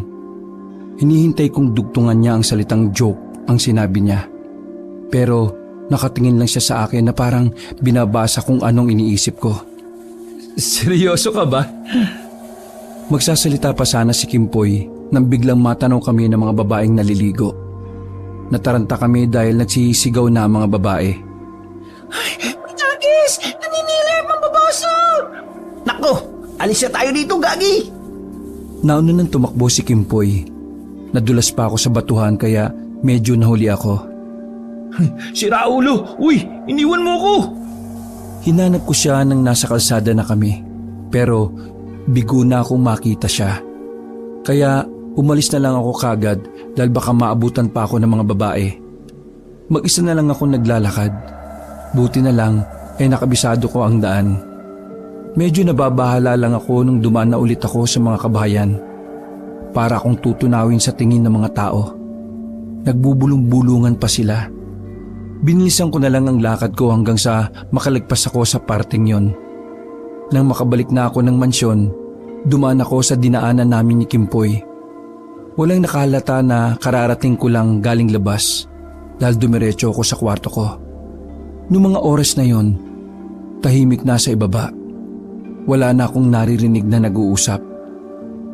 A: Hinihintay kong dugtungan niya ang salitang joke ang sinabi niya. Pero nakatingin lang siya sa akin na parang binabasa kung anong iniisip ko.
C: Seryoso ka ba?
A: Magsasalita pa sana si Kimpoy nang biglang matanaw kami ng mga babaeng naliligo. Nataranta kami dahil nagsisigaw na ang mga babae.
B: Ay, Agis! Naninilip ang babasag! Nako! Alis na tayo dito, Gagi!
A: Nauna nang tumakbo si Kimpoy. Nadulas pa ako sa batuhan kaya medyo nahuli ako.
C: Si Raulo! Uy! Iniwan mo ko!
A: Hinanap ko siya nang nasa kalsada na kami. Pero bigo na akong makita siya. Kaya umalis na lang ako kagad dahil baka maabutan pa ako ng mga babae. Mag-isa na lang ako naglalakad. Buti na lang ay nakabisado ko ang daan. Medyo nababahala lang ako nung dumaan na ulit ako sa mga kabahayan. Para akong tutunawin sa tingin ng mga tao. Nagbubulong-bulungan pa sila. Binilisan ko na lang ang lakad ko hanggang sa makalagpas ako sa parting yon. Nang makabalik na ako ng mansyon, dumaan ako sa dinaanan namin ni Kimpoy. Walang nakahalata na kararating ko lang galing labas dahil dumiretso ako sa kwarto ko. Noong mga oras na yon, tahimik na sa ibaba. Wala na akong naririnig na nag-uusap.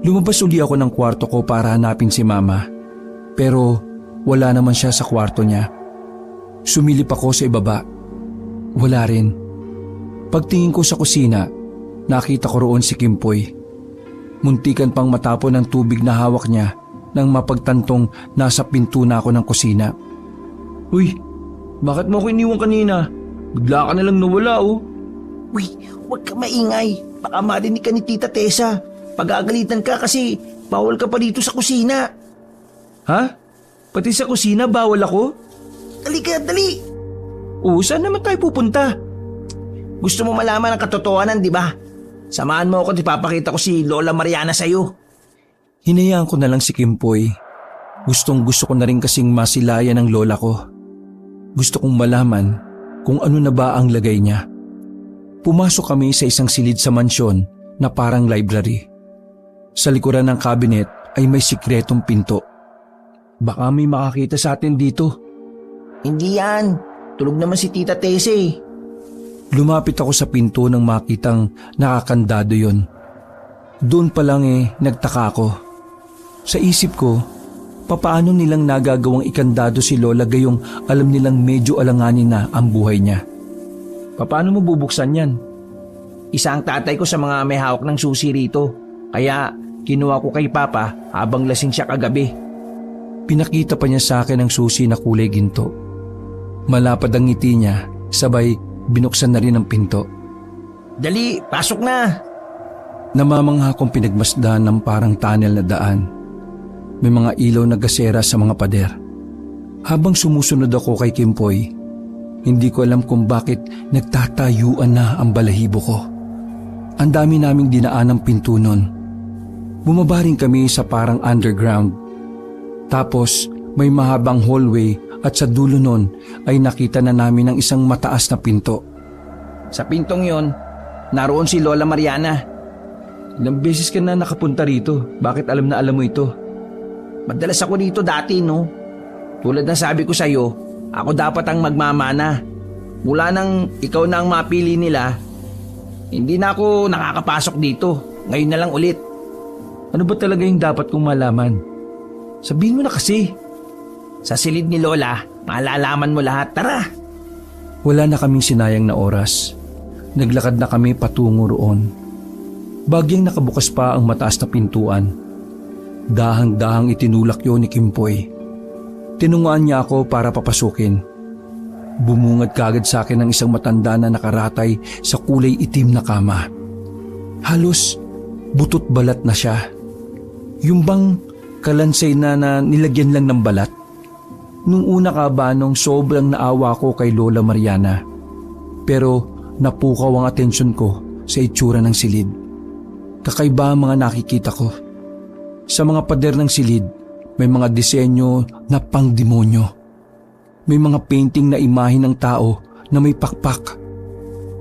A: Lumabas uli ako ng kwarto ko para hanapin si Mama. Pero wala naman siya sa kwarto niya. Sumilip ako sa ibaba. Wala rin. Pagtingin ko sa kusina, nakita ko roon si Kimpoy. Muntikan pang matapon ng tubig na hawak niya nang mapagtantong nasa pinto na ako ng kusina.
B: Uy, bakit mo ako iniwan kanina? Bigla ka na lang nawala oh.
E: Uy, huwag ka maingay. Baka marinig ka ni Tita Tessa. Pagagalitan ka kasi bawal ka pa dito sa kusina.
B: Ha? Pati sa kusina bawal ako?
E: Dali ka, dali.
B: Oo, saan naman tayo pupunta?
E: Gusto mo malaman ang katotohanan, di ba? Samahan mo ako at ipapakita ko si Lola Mariana sa'yo.
A: Hinayaan ko na lang si Kimpoy. Gustong gusto ko na rin kasing masilayan ng lola ko. Gusto kong malaman kung ano na ba ang lagay niya. Pumasok kami sa isang silid sa mansyon na parang library. Sa likuran ng cabinet ay may sikretong pinto. Baka may makakita sa atin dito.
E: Hindi yan. Tulog naman si Tita Tessa eh.
A: Lumapit ako sa pinto nang makitang nakakandado yon. Doon pa lang nagtaka ako. Sa isip ko, papaano nilang nagagawang ikandado si Lola gayong alam nilang medyo alanganin na ang buhay niya?
B: Paano mo bubuksan yan?
E: Isa ang tatay ko sa mga may hawak ng susi rito. Kaya kinuha ko kay Papa habang lasing siya kagabi.
A: Pinakita pa niya sa akin ang susi na kulay ginto. Malapad ang ngiti niya, sabay binuksan na rin ang pinto.
E: Dali, pasok na.
A: Namamangha kong pinagmasdan ng parang tunnel na daan. May mga ilaw na gasera sa mga pader. Habang sumusunod ako kay Kimpoy, hindi ko alam kung bakit nagtatayuan na ang balahibo ko. Ang dami naming dinaan ng pinto nun. Bumaba rin kami sa parang underground. Tapos may mahabang hallway at sa dulo nun ay nakita na namin ang isang mataas na pinto.
E: Sa pintong yon, naroon si Lola Mariana.
B: Ilang beses ka na nakapunta rito. Bakit alam na alam mo ito?
E: Madalas ako dito dati, no? Tulad ng sabi ko sa'yo, ako dapat ang magmamana. Mula nang ikaw na ang mapili nila, hindi na ako nakakapasok dito. Ngayon na lang ulit.
B: Ano ba talaga yung dapat kong malaman? Sabihin mo na kasi.
E: Sa silid ni Lola, malalaman mo lahat. Tara!
A: Wala na kaming sinayang na oras. Naglakad na kami patungo roon. Bagyang nakabukas pa ang mataas na pintuan. Dahang-dahang itinulak yun ni Kimpoy. Tinunguan niya ako para papasukin. Bumungad kagad sa akin ng isang matanda na nakaratay sa kulay itim na kama. Halos butot balat na siya. Yung bang kalansay na nilagyan lang ng balat. Nung una kabanong sobrang naawa ko kay Lola Mariana. Pero napukaw ang atensyon ko sa itsura ng silid. Kakaiba ang mga nakikita ko. Sa mga pader ng silid, may mga disenyo na pangdemonyo. May mga painting na imahe ng tao na may pakpak.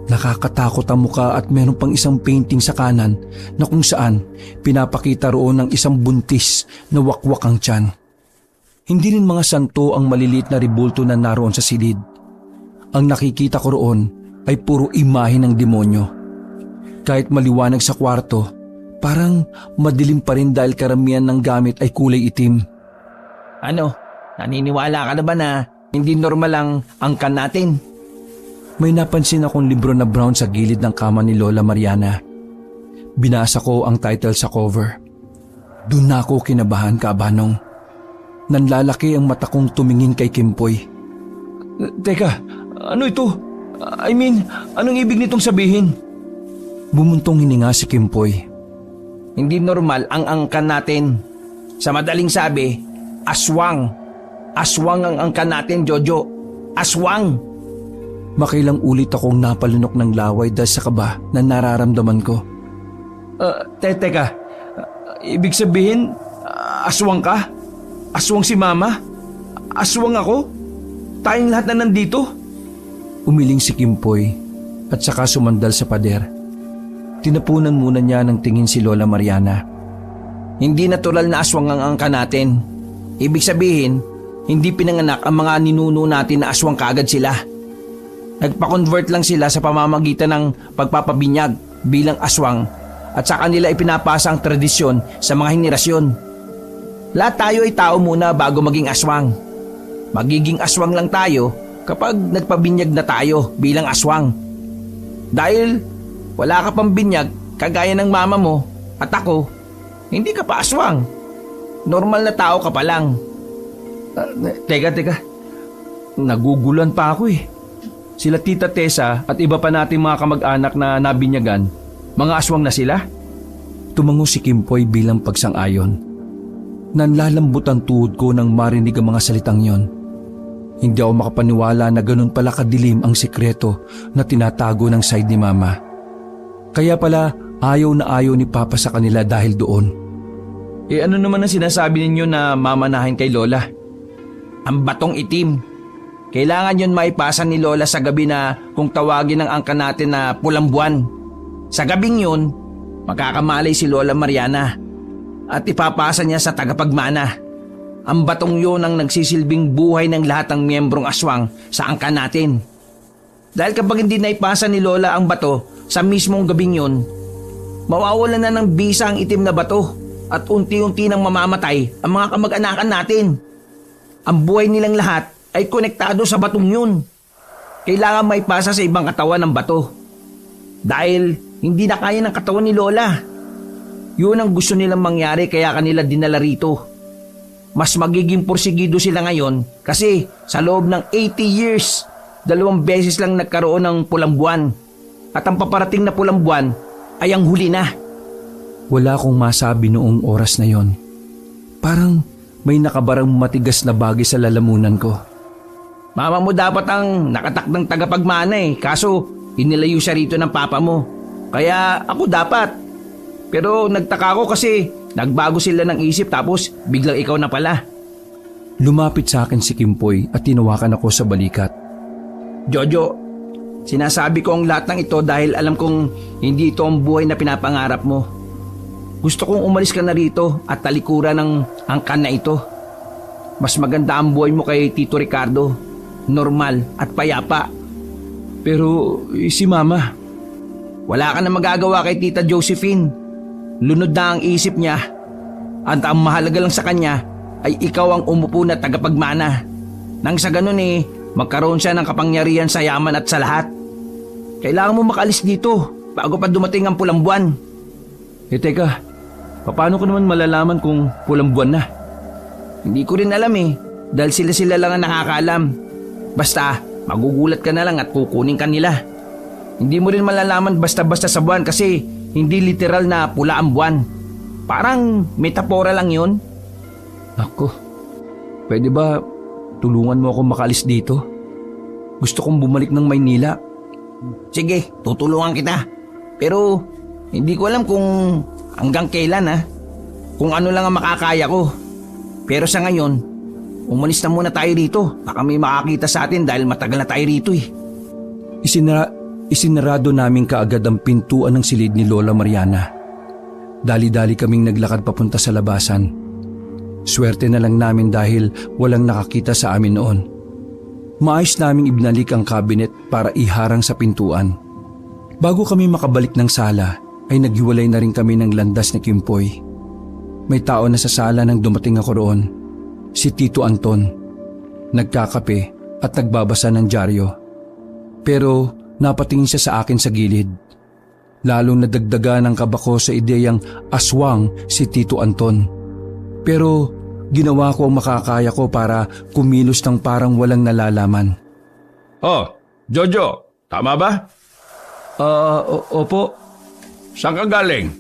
A: Nakakatakot ang muka at meron pang isang painting sa kanan na kung saan pinapakita roon ng isang buntis na wakwak ang tiyan. Hindi rin mga santo ang maliliit na ribulto na naroon sa silid. Ang nakikita ko roon ay puro imahe ng demonyo. Kahit maliwanag sa kwarto, parang madilim pa rin dahil karamihan ng gamit ay kulay itim.
E: Ano? Naniniwala ka na ba na hindi normal ang angkan natin?
A: May napansin akong libro na brown sa gilid ng kama ni Lola Mariana. Binasa ko ang title sa cover. Doon na ako kinabahan, Kabanong. Nanlalaki ang mata kong tumingin kay Kimpoy.
B: Teka, ano ito? I mean, anong ibig nitong sabihin?
A: Bumuntong hininga si Kimpoy.
E: Hindi normal ang angkan natin. Sa madaling sabi, aswang. Aswang ang angkan natin, Jojo. Aswang!
A: Makailang ulit akong napalunok ng laway dahil sa kaba na nararamdaman ko.
B: Teka, ibig sabihin, aswang ka? Aswang si Mama? Aswang ako? Tayong lahat na nandito?
A: Umiling si Kimpoy at saka sumandal sa pader. Tinapunan muna niya ng tingin si Lola Mariana.
E: Hindi natural na aswang ang angkan natin. Ibig sabihin, hindi pinanganak ang mga ninuno natin na aswang kaagad sila. Nagpa-convert lang sila sa pamamagitan ng pagpapabinyag bilang aswang at sa kanila ipinapasa ang tradisyon sa mga henerasyon. Lahat tayo ay tao muna bago maging aswang. magiging aswang lang tayo kapag nagpabinyag na tayo bilang aswang. Dahil wala ka pang binyag kagaya ng mama mo at ako, hindi ka pa aswang. Normal na tao ka pa lang.
B: Teka. Naguguluhan pa ako eh. Sila Tita Tessa at iba pa nating mga kamag-anak na nabinyagan, mga aswang na sila?
A: Tumango si Kimpoy bilang pagsang-ayon. Nanlalambot ang tuhod ko nang marinig ang mga salitang yon. Hindi ako makapaniwala na ganun pala kadilim ang sikreto na tinatago ng side ni Mama. Kaya pala ayaw na ayaw ni Papa sa kanila dahil doon.
B: Ano naman ang sinasabi ninyo na mamanahin kay Lola?
E: Ang batong itim. Kailangan yun maipasa ni Lola sa gabi na kung tawagin ng angka natin na pulang buwan. Sa gabing yun, makakamalay si Lola Mariana at ipapasa niya sa tagapagmana. Ang batong yun ang nagsisilbing buhay ng lahat ng miyembrong aswang sa angka natin. Dahil kapag hindi naipasa ni Lola ang bato sa mismong gabing yun, mawawalan na ng bisa ang itim na bato at unti-unti nang mamamatay ang mga kamag-anakan natin. Ang buhay nilang lahat ay konektado sa batong yun. Kailangan maipasa sa ibang katawan ng bato. Dahil hindi na kaya ng katawan ni Lola. Yun ang gusto nilang mangyari kaya kanila dinala rito. Mas magiging porsigido sila ngayon kasi sa loob ng 80 years, 2 beses lang nagkaroon ng pulang buwan. At ang paparating na pulang buwan ay ang huli na.
A: Wala akong masabi noong oras na yon. Parang may nakabarang matigas na bagay sa lalamunan ko.
E: Mama mo dapat ang nakatakdang tagapagmana kaso inilayo siya rito ng papa mo. Kaya ako dapat. Pero nagtaka ako kasi nagbago sila ng isip tapos biglang ikaw na pala.
A: Lumapit sa akin si Kimpoy at tinawakan ako sa balikat.
E: Jojo, sinasabi ko ang lahat ng ito dahil alam kong hindi ito ang buhay na pinapangarap mo. Gusto kong umalis ka na rito at talikuran ng angkan na ito. Mas maganda ang buhay mo kay Tito Ricardo. Normal at payapa.
A: Pero si Mama?
E: Wala ka na magagawa kay Tita Josephine. Lunod na ang isip niya. At ang mahalaga lang sa kanya ay ikaw ang umupo na tagapagmana. Nang sa ganun magkaroon siya ng kapangyarihan sa yaman at sa lahat. Kailangan mo makalis dito bago pa dumating ang pulang buwan.
B: Teka, paano ko naman malalaman kung pulang buwan na?
E: Hindi ko rin alam dahil sila lang ang nakakaalam. Basta magugulat ka na lang at kukunin ka nila. Hindi mo rin malalaman basta-basta sa buwan kasi hindi literal na pula ang buwan. Parang metapora lang yun.
A: Ako, pwede ba tulungan mo ako makaalis dito? Gusto kong bumalik ng Maynila.
E: Sige, tutulungan kita. Pero hindi ko alam kung hanggang kailan kung ano lang ang makakaya ko. Pero sa ngayon, umalis na muna tayo rito. Baka may makakita sa atin dahil matagal na tayo rito
A: Isinarado namin kaagad ang pintuan ng silid ni Lola Mariana. Dali-dali kaming naglakad papunta sa labasan. Swerte na lang namin dahil walang nakakita sa amin noon. Maayos naming ibnalik ang cabinet para iharang sa pintuan. Bago kami makabalik ng sala, ay naghiwalay na rin kami ng landas ni Kimpoy. May tao na sa sala nang dumating ako roon. Si Tito Anton. Nagkakape at nagbabasa ng dyaryo. Pero napatingin siya sa akin sa gilid. Lalong nadagdagan ang kaba ko sa ideyang aswang si Tito Anton. Pero ginawa ko ang makakaya ko para kumilos ng parang walang nalalaman.
C: Oh, Jojo, tama ba?
B: Opo.
C: Saan ka galing?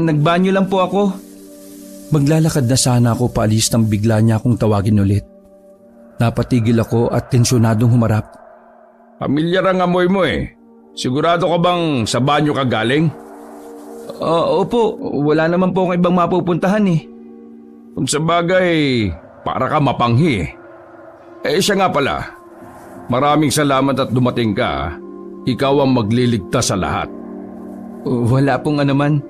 B: Nagbanyo lang po ako.
A: Maglalakad na sana ako paalis nang bigla niya akong tawagin ulit. Napatigil ako at tensyonadong humarap.
C: Pamilyar ang amoy mo Sigurado ka bang sa banyo ka galing?
B: Opo, wala naman po akong ibang mapupuntahan
C: Kung sa bagay, para ka mapanghi siya nga pala, maraming salamat at dumating ka. Ikaw ang magliligtas sa lahat.
B: Wala pong anuman.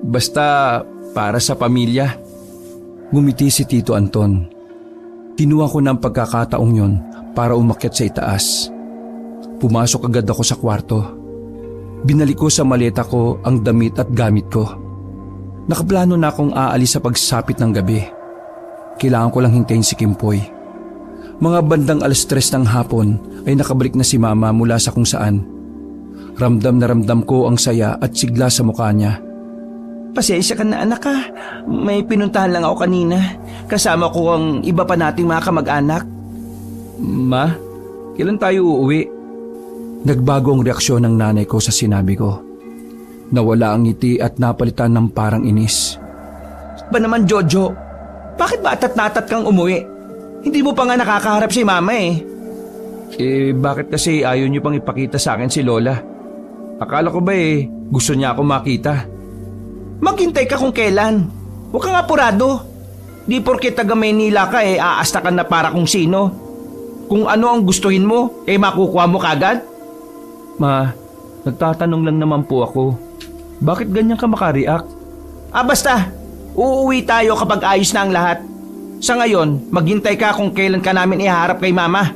B: Basta para sa pamilya.
A: Ngumiti si Tito Anton. Kinuha ko ng pagkakataong yon para umakyat sa itaas. Pumasok agad ako sa kwarto. Binalik ko sa maleta ko ang damit at gamit ko. Nakaplano na akong aalis sa pagsapit ng gabi. Kailangan ko lang hintayin si Kimpoy. Mga bandang 3:00 ng hapon ay nakabalik na si Mama mula sa kung saan. Ramdam na ramdam ko ang saya at sigla sa mukha niya.
B: Pasensya ka na anak ha. May pinuntahan lang ako kanina. Kasama ko ang iba pa nating mga kamag-anak.
A: Ma, kailan tayo uuwi? Nagbago ang reaksyon ng nanay ko sa sinabi ko. Nawala ang ngiti at napalitan ng parang inis.
B: Ba naman Jojo? Bakit ba atat-natat kang umuwi? Hindi mo pa nga nakakaharap si Mama eh.
A: Bakit kasi ayaw niyo pang ipakita sa akin si Lola? Akala ko ba gusto niya ako makita?
B: Maghintay ka kung kailan. Huwag kang apurado. Di porke taga Maynila ka aasta ka na para kung sino. Kung ano ang gustuhin mo, makukuha mo kagad.
A: Ma, nagtatanong lang naman po ako. Bakit ganyan ka makareact?
B: Basta. Uuwi tayo kapag ayos na ang lahat. Sa ngayon, maghintay ka kung kailan ka namin iharap kay Mama.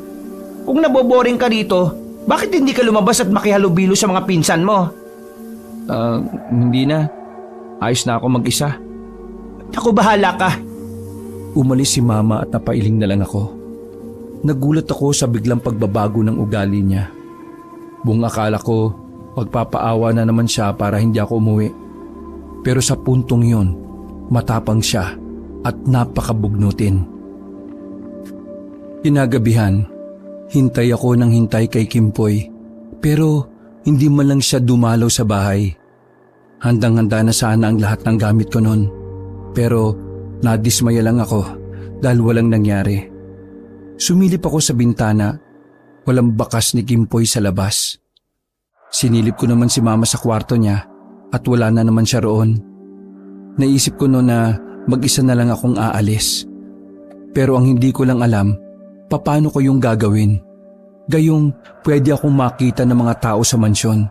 B: Kung naboboring ka dito, bakit hindi ka lumabas at makihalubilo sa mga pinsan mo?
A: Hindi na. Ayos na ako mag-isa.
B: Ako bahala ka.
A: Umalis si Mama at napailing na lang ako. Nagulat ako sa biglang pagbabago ng ugali niya. Buong akala ko, pagpapaawa na naman siya para hindi ako umuwi. Pero sa puntong yon, matapang siya at napakabugnutin. Kinagabihan, hintay ako ng hintay kay Kimpoy, pero hindi man lang siya dumalaw sa bahay. Handang-handa na sana ang lahat ng gamit ko noon, pero nadismaya lang ako dahil walang nangyari. Sumilip ako sa bintana, walang bakas ni Kimpoy sa labas. Sinilip ko naman si Mama sa kwarto niya at wala na naman siya roon. Naisip ko noon na mag-isa na lang akong aalis. Pero ang hindi ko lang alam, paano ko yung gagawin. Gayong pwede akong makita ng mga tao sa mansyon.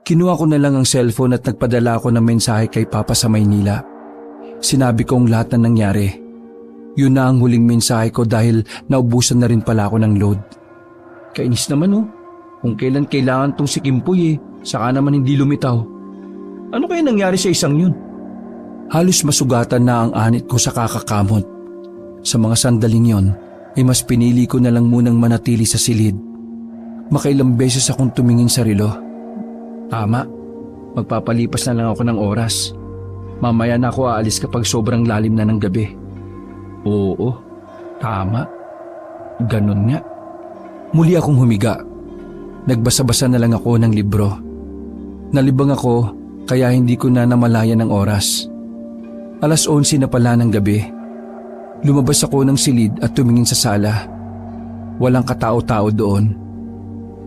A: Kinuha ko na lang ang cellphone at nagpadala ako ng mensahe kay Papa sa Maynila. Sinabi kong lahat na nangyari. Yun na ang huling mensahe ko dahil naubusan na rin pala ako ng load. Kainis naman kung kailan kailangan tong si Kimpoy saka naman hindi lumitaw. Ano kaya nangyari sa isang yun? Halos masugatan na ang anit ko sa kakakamot. Sa mga sandaling yon, ay mas pinili ko na lang munang manatili sa silid. Makailang beses akong tumingin sa relo. Tama, magpapalipas na lang ako ng oras. Mamaya na ako aalis kapag sobrang lalim na ng gabi. Oo, tama. Ganun nga. Muli akong humiga. Nagbasa-basa na lang ako ng libro. Nalibang ako kaya hindi ko na namalayan ng oras. 11:00 na pala ng gabi. Lumabas ako ng silid at tumingin sa sala. Walang katao-tao doon.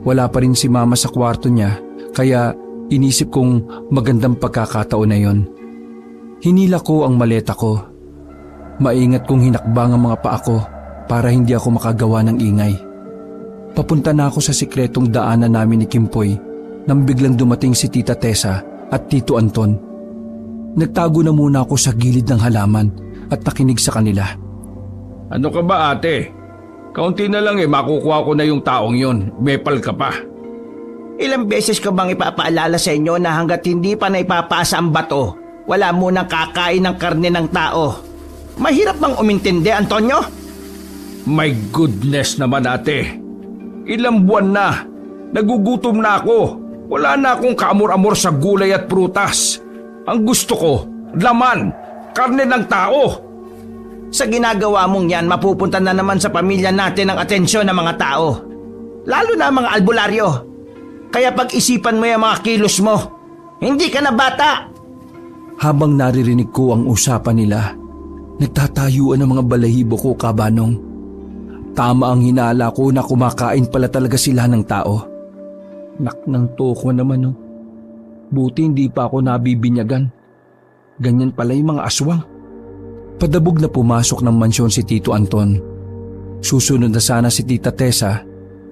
A: Wala pa rin si Mama sa kwarto niya kaya inisip kong magandang pagkakataon na yon. Hinila ko ang maleta ko. Maingat kong hinakbang ang mga paa ko para hindi ako makagawa ng ingay. Papunta na ako sa sikretong daanan namin ni Kimpoy nang biglang dumating si Tita Tessa at Tito Anton. Nagtago na muna ako sa gilid ng halaman at nakinig sa kanila.
C: Ano ka ba ate? Kaunti na lang makukuha ko na yung taong yon. Mepal ka pa.
B: Ilang beses ko bang ipapaalala sa inyo na hanggat hindi pa na ipapasa ang bato, wala munang kakain ng karne ng tao. Mahirap bang umintindi, Antonio?
C: My goodness naman ate. Ilang buwan na. Nagugutom na ako. Wala na akong kaamor-amor sa gulay at prutas. Ang gusto ko, laman, karne ng tao.
B: Sa ginagawa mong yan, mapupunta na naman sa pamilya natin ang atensyon ng mga tao. Lalo na mga albularyo. Kaya pag-isipan mo yung mga kilos mo. Hindi ka na bata.
A: Habang naririnig ko ang usapan nila, nagtatayuan ang mga balahibo ko, Kabanong. Tama ang hinala ko na kumakain pala talaga sila ng tao. Naknang toko naman Buti hindi pa ako nabibinyagan. Ganyan pala yung mga aswang. Padabog na pumasok ng mansyon si Tito Anton. Susunod na sana si Tita Tessa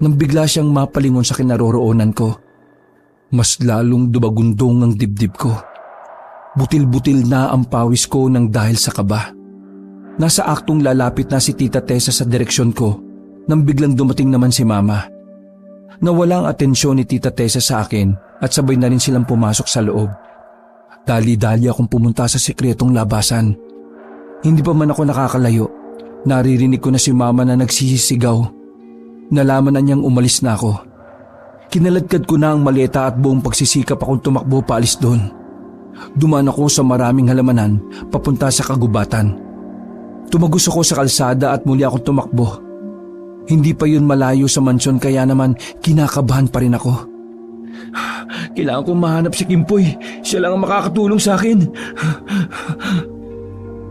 A: nang bigla siyang mapalingon sa kinaroroonan ko. Mas lalong dumagundong ang dibdib ko. Butil-butil na ang pawis ko nang dahil sa kaba. Nasa aktong lalapit na si Tita Tessa sa direksyon ko nang biglang dumating naman si Mama. Nawala ang atensyon ni Tita Tessa sa akin at sabay na rin silang pumasok sa loob. Dali-dali akong pumunta sa sikretong labasan. Hindi pa man ako nakakalayo Naririnig ko na si Mama na nagsisisigaw. Nalaman na niyang umalis na ako. Kinaladkad ko na ang maleta at buong pagsisikap akong tumakbo paalis doon. Dumaan ako sa maraming halamanan papunta sa kagubatan. Tumagos ako sa kalsada at muli akong tumakbo. Hindi pa yun malayo sa mansyon kaya naman kinakabahan pa rin ako. Kailangan kong mahanap si Kimpoy. Siya lang ang makakatulong sa akin.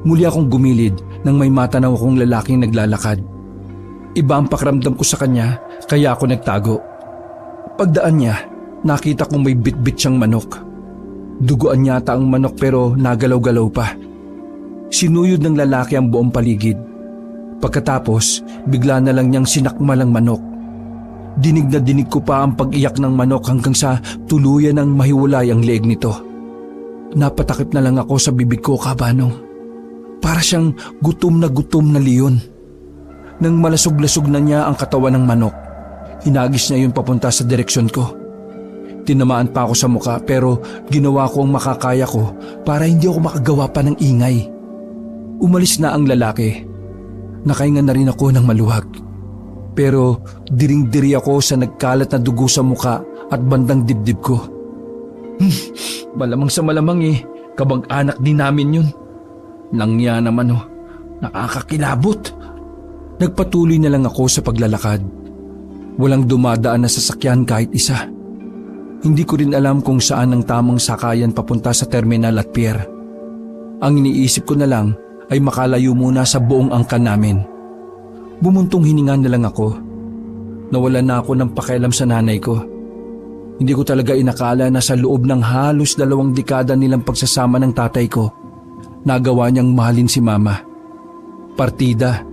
A: Muli akong gumilid nang may matanaw akong lalaking naglalakad. Iba ang pakiramdam ko sa kanya kaya ako nagtago. Pagdaan niya, nakita kong may bitbit siyang manok. Duguan yata ang manok pero nagalaw-galaw pa. Sinuyod ng lalaki ang buong paligid. Pagkatapos, bigla na lang niyang sinakmal ang manok. Dinig na dinig ko pa ang pag-iyak ng manok hanggang sa tuluyan ng mahiwalay ang leeg nito. Napatakip na lang ako sa bibig ko, Kabanong. Para siyang gutom na leon. Nang malasog-lasog na niya ang katawan ng manok, hinagis niya yun papunta sa direksyon ko. Tinamaan pa ako sa muka pero ginawa ko ang makakaya ko para hindi ako makagawa pa ng ingay. Umalis na ang lalaki. Nakahinga na rin ako ng maluwag. Pero diring-diri ako sa nagkalat na dugo sa muka at bandang dibdib ko. Malamang sa malamang kabag-anak din namin yun. Nangya naman nakakakilabot. Nagpatuloy na lang ako sa paglalakad. Walang dumadaan na sasakyan kahit isa. Hindi ko rin alam kung saan ang tamang sakayan papunta sa terminal at pier. Ang iniisip ko na lang ay makalayo muna sa buong angkan namin. Bumuntong hininga na lang ako. Nawalan na ako ng pakialam sa nanay ko. Hindi ko talaga inakala na sa loob ng halos 2 dekada nilang pagsasama ng tatay ko, nagawa niyang mahalin si Mama. Partida.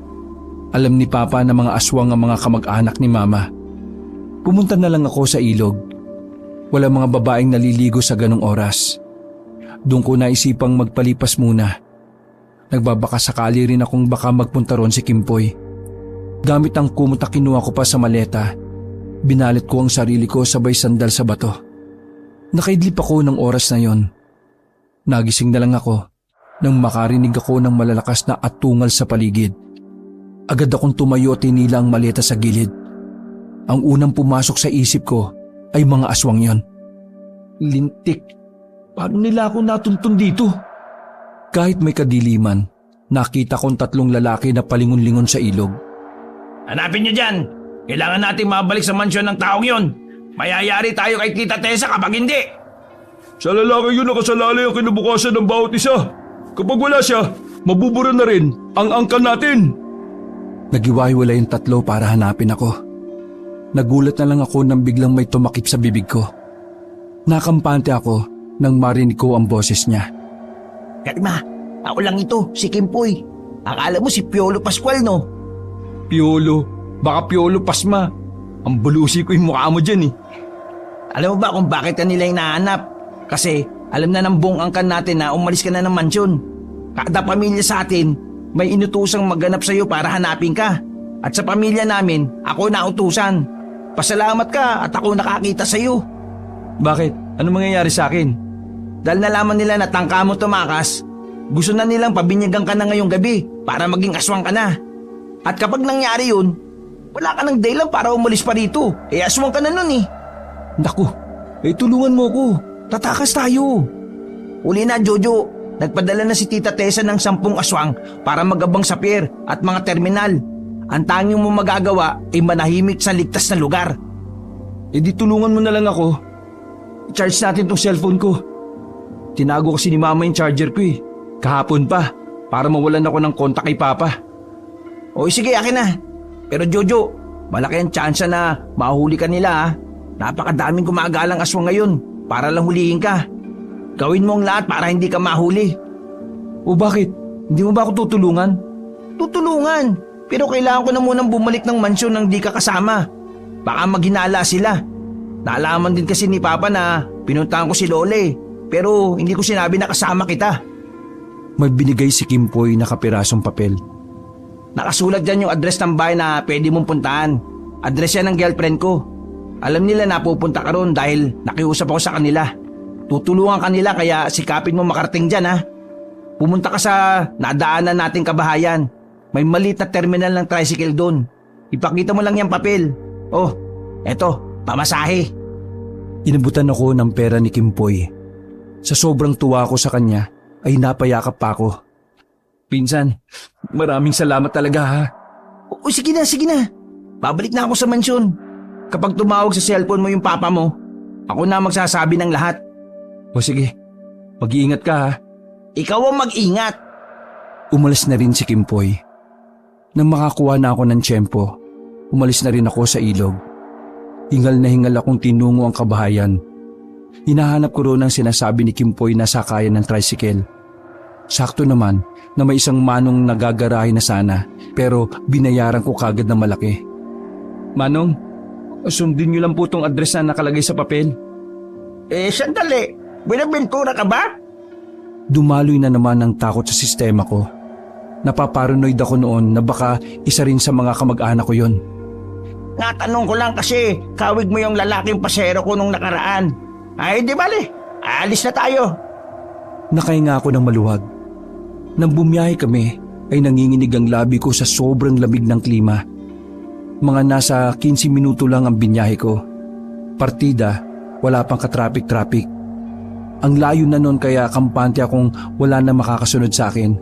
A: Alam ni Papa na mga aswang ang mga kamag-anak ni Mama. Pumunta na lang ako sa ilog. Wala mga babaeng naliligo sa ganong oras. Doon ko naisipang magpalipas muna. Nagbabaka sakali rin akong baka magpunta ron si Kimpoy. Gamit ang kumot na kinuha ko pa sa maleta, binalit ko ang sarili ko sabay sandal sa bato. Nakaidlip ako ng oras na yon. Nagising na lang ako nang makarinig ako ng malalakas na atungal sa paligid. Agad akong tumayo at tinila ang maleta sa gilid. Ang unang pumasok sa isip ko ay mga aswang yon. Lintik, paano nila ako natuntun dito? Kahit may kadiliman, nakita kong 3 lalaki na palingon-lingon sa ilog.
E: Hanapin niyo dyan! Kailangan natin mabalik sa mansyon ng taong yon. Mayayari tayo kay Tita Tessa kapag hindi.
C: Sa lalaki yun nakasalalay ang kinabukasan ng bawat isa. Kapag wala siya, mabubura na rin ang angkan natin.
A: Nagiwahiwalay yung 3 para hanapin ako. Nagulat na lang ako nang biglang may tumakip sa bibig ko. Nakampante ako nang marinig ko ang boses niya.
E: Kalma, ako lang ito, si Kimpoy. Akala mo si Piolo Pascual, no?
C: Piolo, baka Piolo Pasma. Ang bulusi ko yung mukha mo dyan
E: Alam mo ba kung bakit ka nila hinahanap? Kasi alam na ng buong angkan natin na umalis ka na ng mansyon. Kada pamilya sa atin, may inutusang maghanap sa'yo para hanapin ka. At sa pamilya namin, ako nautusan. Pasalamat ka at ako nakakita sa'yo.
A: Bakit? Ano mangyayari sa akin?
E: Dahil nalaman nila na tangka mo tumakas, gusto na nilang pabinyagan ka na ngayong gabi para maging aswang ka na. At kapag nangyari yun, wala ka ng dahilan para umalis pa rito. Aswang ka na nun
A: Naku, tulungan mo ko.
E: Tatakas tayo. Uli na, Jojo. Nagpadala na si Tita Tessa ng 10 aswang para magabang sa pier at mga terminal. Ang tanging mo magagawa ay manahimik sa ligtas na lugar.
A: Di tulungan mo na lang ako. I-charge natin tong cellphone ko. Tinago kasi ni Mama yung charger ko Kahapon pa, para mawalan ako ng kontak kay Papa.
E: O sige, akin na. Pero Jojo, malaki ang tsansa na mahuli ka nila Napakadaming gumagalang aswang ngayon para lang hulihin ka. Gawin mo ang lahat para hindi ka mahuli.
A: O bakit? Hindi mo ba ako tutulungan?
E: Tutulungan, pero kailangan ko na munang bumalik ng mansyon nang di ka kasama. Baka maghinala sila. Naalaman din kasi ni Papa na pinuntahan ko si Lole, pero hindi ko sinabi na kasama kita.
A: May binigay si Kimpoy na kapirasong papel.
E: Nakasulat dyan yung address ng bahay na pwede mong puntahan. Address yan ng girlfriend ko. Alam nila na pupunta ka ron dahil nakiusap ako sa kanila. Tutulungan kanila kaya sikapin mo makarating dyan Pumunta ka sa nadaanan nating kabahayan. May maliit na terminal ng tricycle doon. Ipakita mo lang yung papel. Oh, eto, pamasahe.
A: Inabutan ako ng pera ni Kimpoy. Sa sobrang tuwa ko sa kanya ay napayakap pa ako. Pinsan, maraming salamat talaga ha.
E: O sige na, sige na. Babalik na ako sa mansyon. Kapag tumawag sa cellphone mo yung papa mo, ako na magsasabi ng lahat.
A: O sige, mag-iingat ka ha.
E: Ikaw ang mag-ingat.
A: Umalis na rin si Kimpoy. Nang makakuha na ako ng tiyempo, umalis na rin ako sa ilog. Hingal na hingal akong tinungo ang kabahayan. Hinahanap ko roon ang sinasabi ni Kimpoy na sakayan ng tricycle. Sakto naman na may isang manong nagagarahe na sana, pero binayaran ko kagad na malaki. Manong, sundin niyo lang po tong address na nakalagay sa papel.
E: Sandali. Binabentura ka ba?
A: Dumaloy na naman ang takot sa sistema ko. Napaparanoid ako noon na baka isa rin sa mga kamag-anak ko yon.
E: Natanong ko lang kasi kawig mo yung lalaking pasero ko nung nakaraan. Ay, di bale. Alis na tayo.
A: Nakahinga ako ng maluwag. Nang bumiyahe kami ay nanginginig ang labi ko sa sobrang lamig ng klima. Mga nasa 15 minuto lang ang binyahe ko. Partida, wala pang katrapik-trapik. Ang layo na noon kaya kampante akong wala na makakasunod sa akin.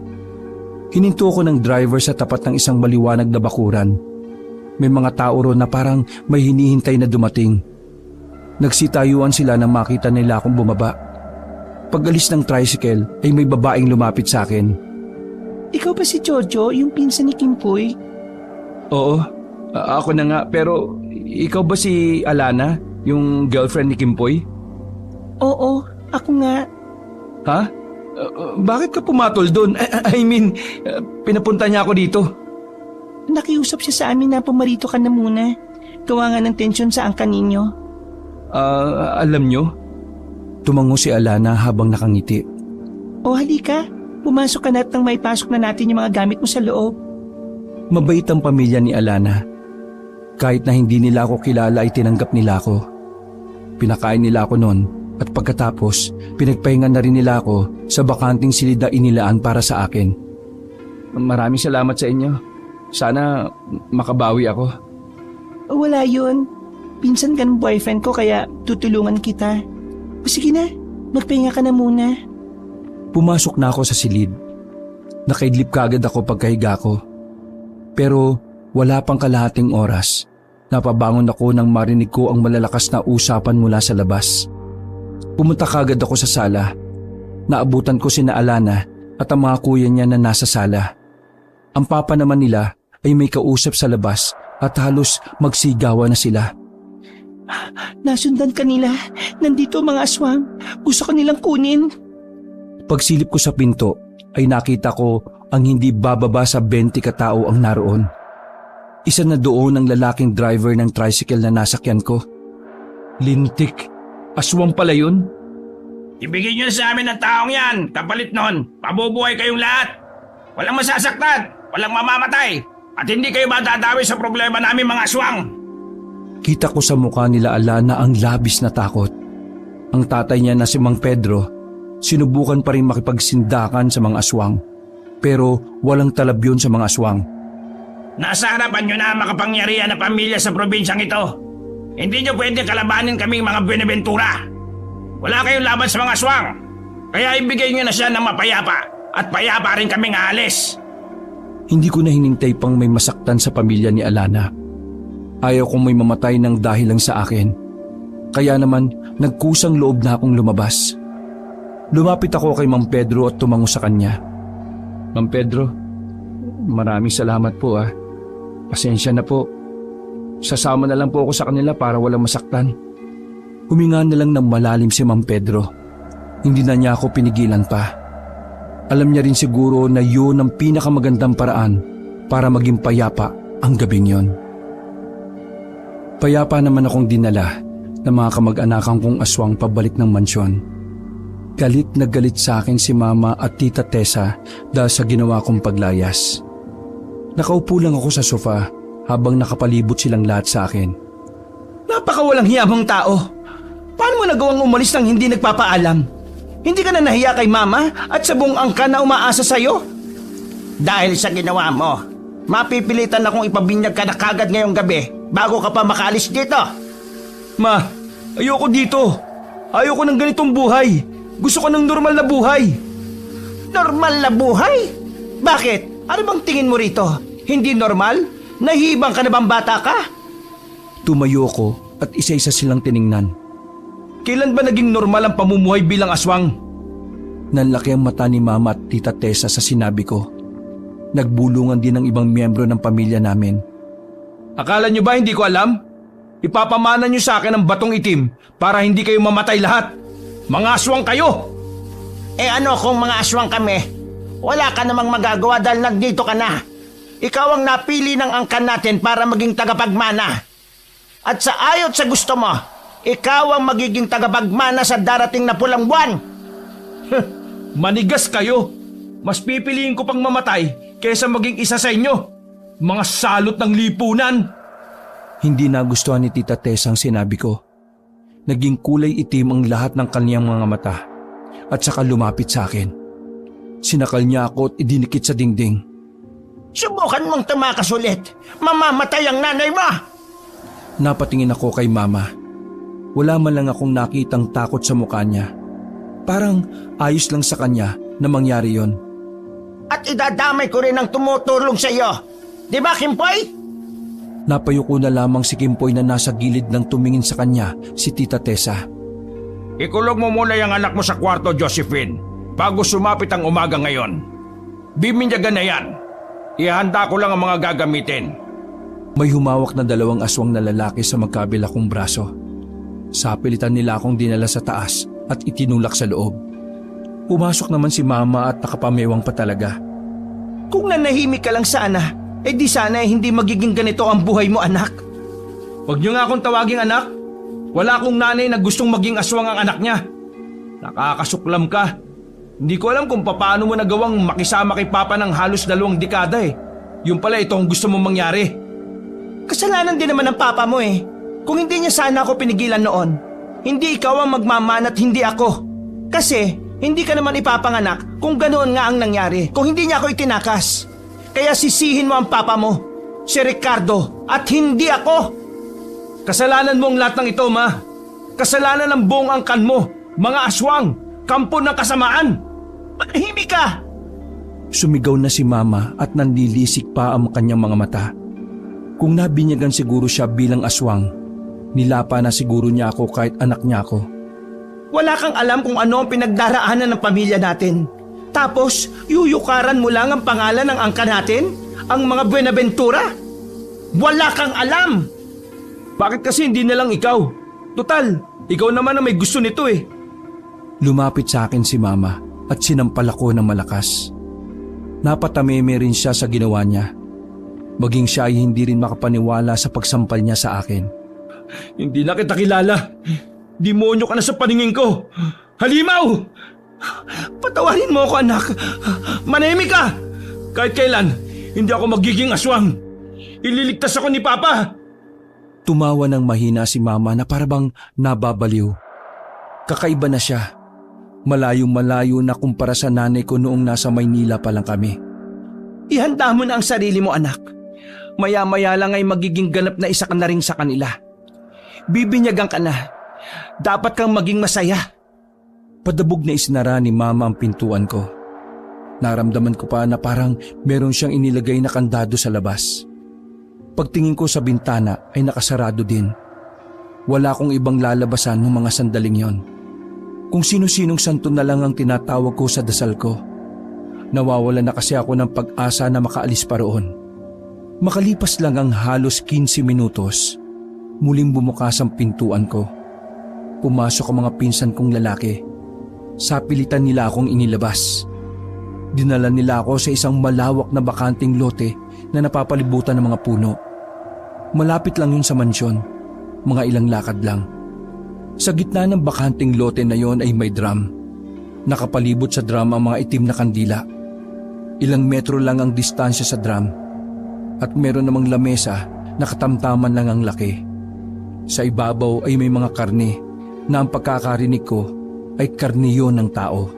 A: Hininto ko ng driver sa tapat ng isang maliwanag na bakuran. May mga tao roon na parang may hinihintay na dumating. Nagsitayuan sila nang makita nila akong bumaba. Pag-alis ng tricycle ay may babaeng lumapit sa akin.
B: Ikaw ba si Jojo, yung pinsan ni Kimpoy?
A: Oo, ako na nga, pero ikaw ba si Alana, yung girlfriend ni Kimpoy?
B: Oo, ako nga.
A: Ha? Bakit ka pumatol doon? I mean, pinapunta niya ako dito.
B: Nakiusap siya sa amin na pumarito ka na muna. Gawa nga ng tensyon sa angka ninyo.
A: Alam nyo? Tumango si Alana habang nakangiti.
B: O halika, pumasok ka na at nang maipasok na natin yung mga gamit mo sa loob.
A: Mabait ang pamilya ni Alana. Kahit na hindi nila ako kilala ay tinanggap nila ako. Pinakain nila ako noon at pagkatapos pinagpahingan na rin nila ako sa bakanting silid na inilaan para sa akin. Maraming salamat sa inyo. Sana makabawi ako.
B: Wala yun. Pinsan ka ng boyfriend ko kaya tutulungan kita. O sige na, magpahinga ka na muna.
A: Pumasok na ako sa silid. Nakaidlip kagad ako pagkahiga ko. Pero wala pang kalahating oras. Napabangon ako nang marinig ko ang malalakas na usapan mula sa labas. Pumunta kagad ako sa sala. Naabutan ko sina Alana at ang mga kuya niya na nasa sala. Ang papa naman nila ay may kausap sa labas at halos magsigawan na sila.
B: Nasundan ka nila. Nandito mga aswang. Gusto ko nilang kunin.
A: Pagsilip ko sa pinto ay nakita ko ang hindi bababa sa 20 katao ang naroon. Isa na doon ang lalaking driver ng tricycle na nasakyan ko. Lintik. Aswang pala yun?
C: Ibigay niyo sa amin ang taong yan. Kapalit nun, pabubuhay kayong lahat. Walang masasaktan, walang mamamatay. At hindi kayo madadawi sa problema namin mga aswang.
A: Kita ko sa mukha nila Alana ang labis na takot. Ang tatay niya na si Mang Pedro, sinubukan pa rin makipagsindakan sa mga aswang. Pero walang talab yun sa mga aswang.
C: Nasa harapan niyo na ang makapangyarihan na pamilya sa probinsyang ito. Hindi niyo pwede kalabanin kaming mga Buenaventura. Wala kayong laban sa mga aswang. Kaya ibigay niyo na siya ng mapayapa at payapa rin kaming aalis.
A: Hindi ko na hinintay pang may masaktan sa pamilya ni Alana. Ayaw kong may mamatay ng dahil lang sa akin. Kaya naman nagkusang loob na akong lumabas. Lumapit ako kay Mang Pedro at tumango sa kanya. Mang Pedro, maraming salamat po ah. Pasensya na po. Sasama na lang po ako sa kanila para walang masaktan. Huminga na lang ng malalim si Mang Pedro. Hindi na niya ako pinigilan pa. Alam niya rin siguro na yun ang pinakamagandang paraan para maging payapa ang gabing yon. Payapa naman akong dinala ng mga kamag-anakan kong aswang pabalik ng mansyon. Galit na galit sa akin si Mama at Tita Tessa dahil sa ginawa kong paglayas. Nakaupo lang ako sa sofa habang nakapalibot silang lahat sa akin.
B: Napakawalang hiya mong tao. Paano mo nagawang umalis nang hindi nagpapaalam? Hindi ka na nahiya kay Mama at sa buong angka na umaasa sa'yo?
E: Dahil sa ginawa mo, Mapipilitan akong ipabinyag ka na kagad ngayong gabi bago ka pa makaalis dito.
B: Ma, ayoko dito. Ayoko ng ganitong buhay. Gusto ko ng normal na buhay.
E: Normal na buhay? Bakit? Ano bang tingin mo rito? Hindi normal? Nahihibang ka na bang bata ka?
A: Tumayo ko at isa-isa silang tiningnan.
B: Kailan ba naging normal ang pamumuhay bilang aswang?
A: Nanlaki ang mata ni Mama at Tita Tessa sa sinabi ko. Nagbulungan din ng ibang miyembro ng pamilya namin.
B: Akala nyo ba hindi ko alam? Ipapamana nyo sa akin ang batong itim para hindi kayo mamatay lahat. Mga aswang kayo!
E: Ano kung mga aswang kami? Wala ka namang magagawa dahil nandito ka na. Ikaw ang napili ng angkan natin para maging tagapagmana. At sa ayot sa gusto mo, ikaw ang magiging tagapagmana sa darating na pulang buwan.
B: Manigas kayo! Mas pipiliin ko pang mamatay kaysa maging isa sa inyo. Mga salot ng lipunan!
A: Hindi nagustuhan ni Tita Tessa ang sinabi ko. Naging kulay itim ang lahat ng kaniyang mga mata at saka lumapit sa akin. Sinakal niya ako at idinikit sa dingding.
E: Subukan mong tumakas ulit. Mamamatay ang nanay mo!
A: Napatingin ako kay Mama. Wala man lang akong nakitang takot sa mukha niya. Parang ayos lang sa kanya na mangyari yon.
E: At idadamay ko rin ang tumutulong sa iyo. Di ba, Kimpoy?
A: Napayuko na lamang si Kimpoy na nasa gilid ng tumingin sa kanya si Tita Tessa.
C: Ikulong mo muna yung anak mo sa kwarto, Josephine, bago sumapit ang umaga ngayon. Biminyagan na yan. Ihanda ko lang ang mga gagamitin.
A: May humawak na 2 aswang na lalaki sa magkabila kong braso. Sapilitan nila akong dinala sa taas at itinulak sa loob. Pumasok naman si Mama at nakapamewang pa talaga.
B: Kung nanahimik ka lang sana, di sana hindi magiging ganito ang buhay mo, anak. Huwag niyo nga akong tawaging anak. Wala akong nanay na gustong maging aswang ang anak niya. Nakakasuklam ka. Hindi ko alam kung paano mo nagawang makisama kay Papa ng halos 2 dekada eh. Yung pala ito ang gusto mong mangyari. Kasalanan din naman ng Papa mo eh. Kung hindi niya sana ako pinigilan noon, hindi ikaw ang magmamana at hindi ako. Kasi hindi ka naman ipapanganak kung ganoon nga ang nangyari, kung hindi niya ako itinakas. Kaya sisihin mo ang Papa mo, si Ricardo, at hindi ako. Kasalanan mo ang lahat ng ito, Ma. Kasalanan ng buong angkan mo, mga aswang, kampo ng kasamaan. Manahimik ka!
A: Sumigaw na si Mama at nanlilisik pa ang kanyang mga mata. Kung nabinyagan siguro siya bilang aswang, nilapa na siguro niya ako kahit anak niya ako.
B: Wala kang alam kung ano ang pinagdaraanan ng pamilya natin. Tapos, yuyukaran mo lang ang pangalan ng angka natin? Ang mga Buenaventura? Wala kang alam! Bakit kasi hindi na lang ikaw? Total, ikaw naman ang may gusto nito eh.
A: Lumapit sa akin si Mama at sinampal ako ng malakas. Napatameme rin siya sa ginawa niya. Maging siya ay hindi rin makapaniwala sa pagsampal niya sa akin.
B: Hindi na kita kilala. Demonyo ka na sa paningin ko. Halimaw! Patawarin mo ako, anak. Manahimik ka! Kahit kailan, hindi ako magiging aswang. Ililigtas ako ni Papa.
A: Tumawa ng mahina si Mama na parabang nababaliw. Kakaiba na siya. Malayong-malayo na kumpara sa nanay ko noong nasa Maynila pa lang kami.
B: Ihanda mo na ang sarili mo, anak. Maya-maya lang ay magiging ganap na isa ka na rin sa kanila. Bibinyagan ka na. Dapat kang maging masaya.
A: Padabog na isinara ni Mama ang pintuan ko. Naramdaman ko pa na parang meron siyang inilagay na kandado sa labas. Pagtingin ko sa bintana ay nakasarado din. Wala akong ibang lalabasan ng mga sandaling yon. Kung sino-sinong santo na lang ang tinatawag ko sa dasal ko. Nawawala na kasi ako ng pag-asa na makaalis pa roon. Makalipas lang ang halos 15 minutos, muling bumukas ang pintuan ko. Pumasok ang mga pinsan kong lalaki. Sapilitan nila akong inilabas. Dinala nila ako sa isang malawak na bakanting lote na napapalibutan ng mga puno. Malapit lang yun sa mansyon, mga ilang lakad lang. Sa gitna ng bakanting lote na yon ay may drum. Nakapalibot sa drum ang mga itim na kandila. Ilang metro lang ang distansya sa drum. At meron namang lamesa na katamtaman lang ang laki. Sa ibabaw ay may mga karne na ang pagkakarinig ko ay karne yon ng tao.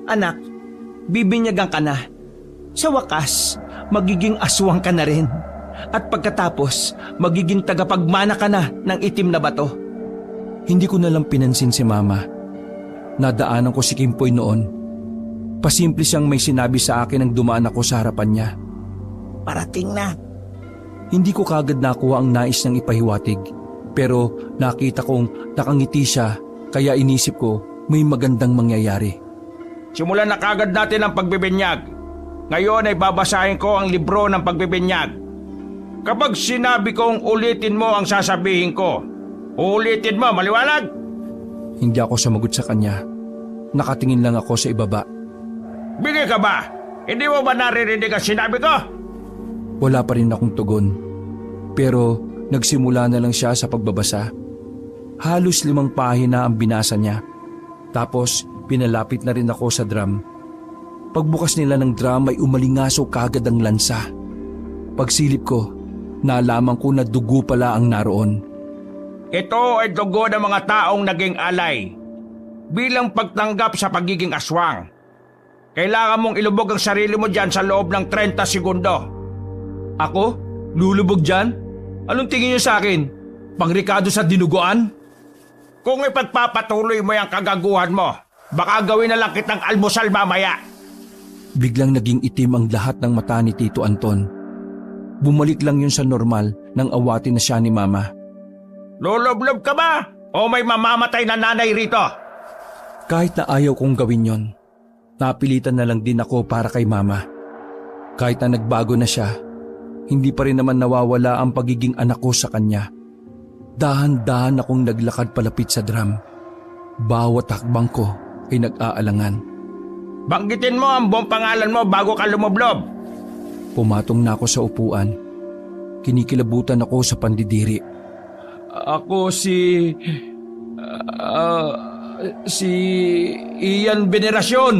B: Anak, bibinyagan ka na. Sa wakas, magiging aswang ka na rin. At pagkatapos, magiging tagapagmana ka na ng itim na bato.
A: Hindi ko nalang pinansin si Mama. Nadaanan ko si Kimpoy noon. Pasimple siyang may sinabi sa akin nang dumaan ako sa harapan niya.
E: Parating na.
A: Hindi ko kagad nakuha ang nais niyang ipahiwatig. Pero nakita kong nakangiti siya, kaya inisip ko may magandang mangyayari.
C: Simulan na kagad natin ang pagbibinyag. Ngayon ay babasahin ko ang libro ng pagbibinyag. Kapag sinabi kong ulitin mo ang sasabihin ko, ulitin mo, maliwanag?
A: Hindi ako sumagot sa kanya. Nakatingin lang ako sa ibaba.
C: Bigay ka ba? Hindi mo ba naririnig ang sinabi ko?
A: Wala pa rin akong tugon. Pero nagsimula na lang siya sa pagbabasa. Halos 5 pahina ang binasa niya. Tapos pinalapit na rin ako sa drum. Pagbukas nila ng drum ay umalingaso kagad ang lansa. Pagsilip ko, nalaman ko na dugo pala ang naroon.
C: Ito ay dugo ng mga taong naging alay. Bilang pagtanggap sa pagiging aswang. Kailangan mong ilubog ang sarili mo dyan sa loob ng 30 segundo.
B: Ako? Lulubog dyan? Anong tingin niyo sa akin? Pangrikado sa dinuguan?
C: Kung ipagpapatuloy mo yung kagaguhan mo, baka gawin na lang kitang almusal mamaya.
A: Biglang naging itim ang lahat ng mata ni Tito Anton. Bumalik lang yun sa normal nang awatin na siya ni Mama.
C: Luloblob ka ba? O may mamamatay na nanay rito?
A: Kahit na ayaw kong gawin yon, napilitan na lang din ako para kay Mama. Kahit na nagbago na siya, hindi pa rin naman nawawala ang pagiging anak ko sa kanya. Dahan-dahan akong naglakad palapit sa drum. Bawat hakbang ko ay nag-aalangan.
C: Banggitin mo ang buong pangalan mo bago ka lumoblob.
A: Pumatong na ako sa upuan. Kinikilabutan ako sa pandidiri.
B: Ako si Ian Veneracion.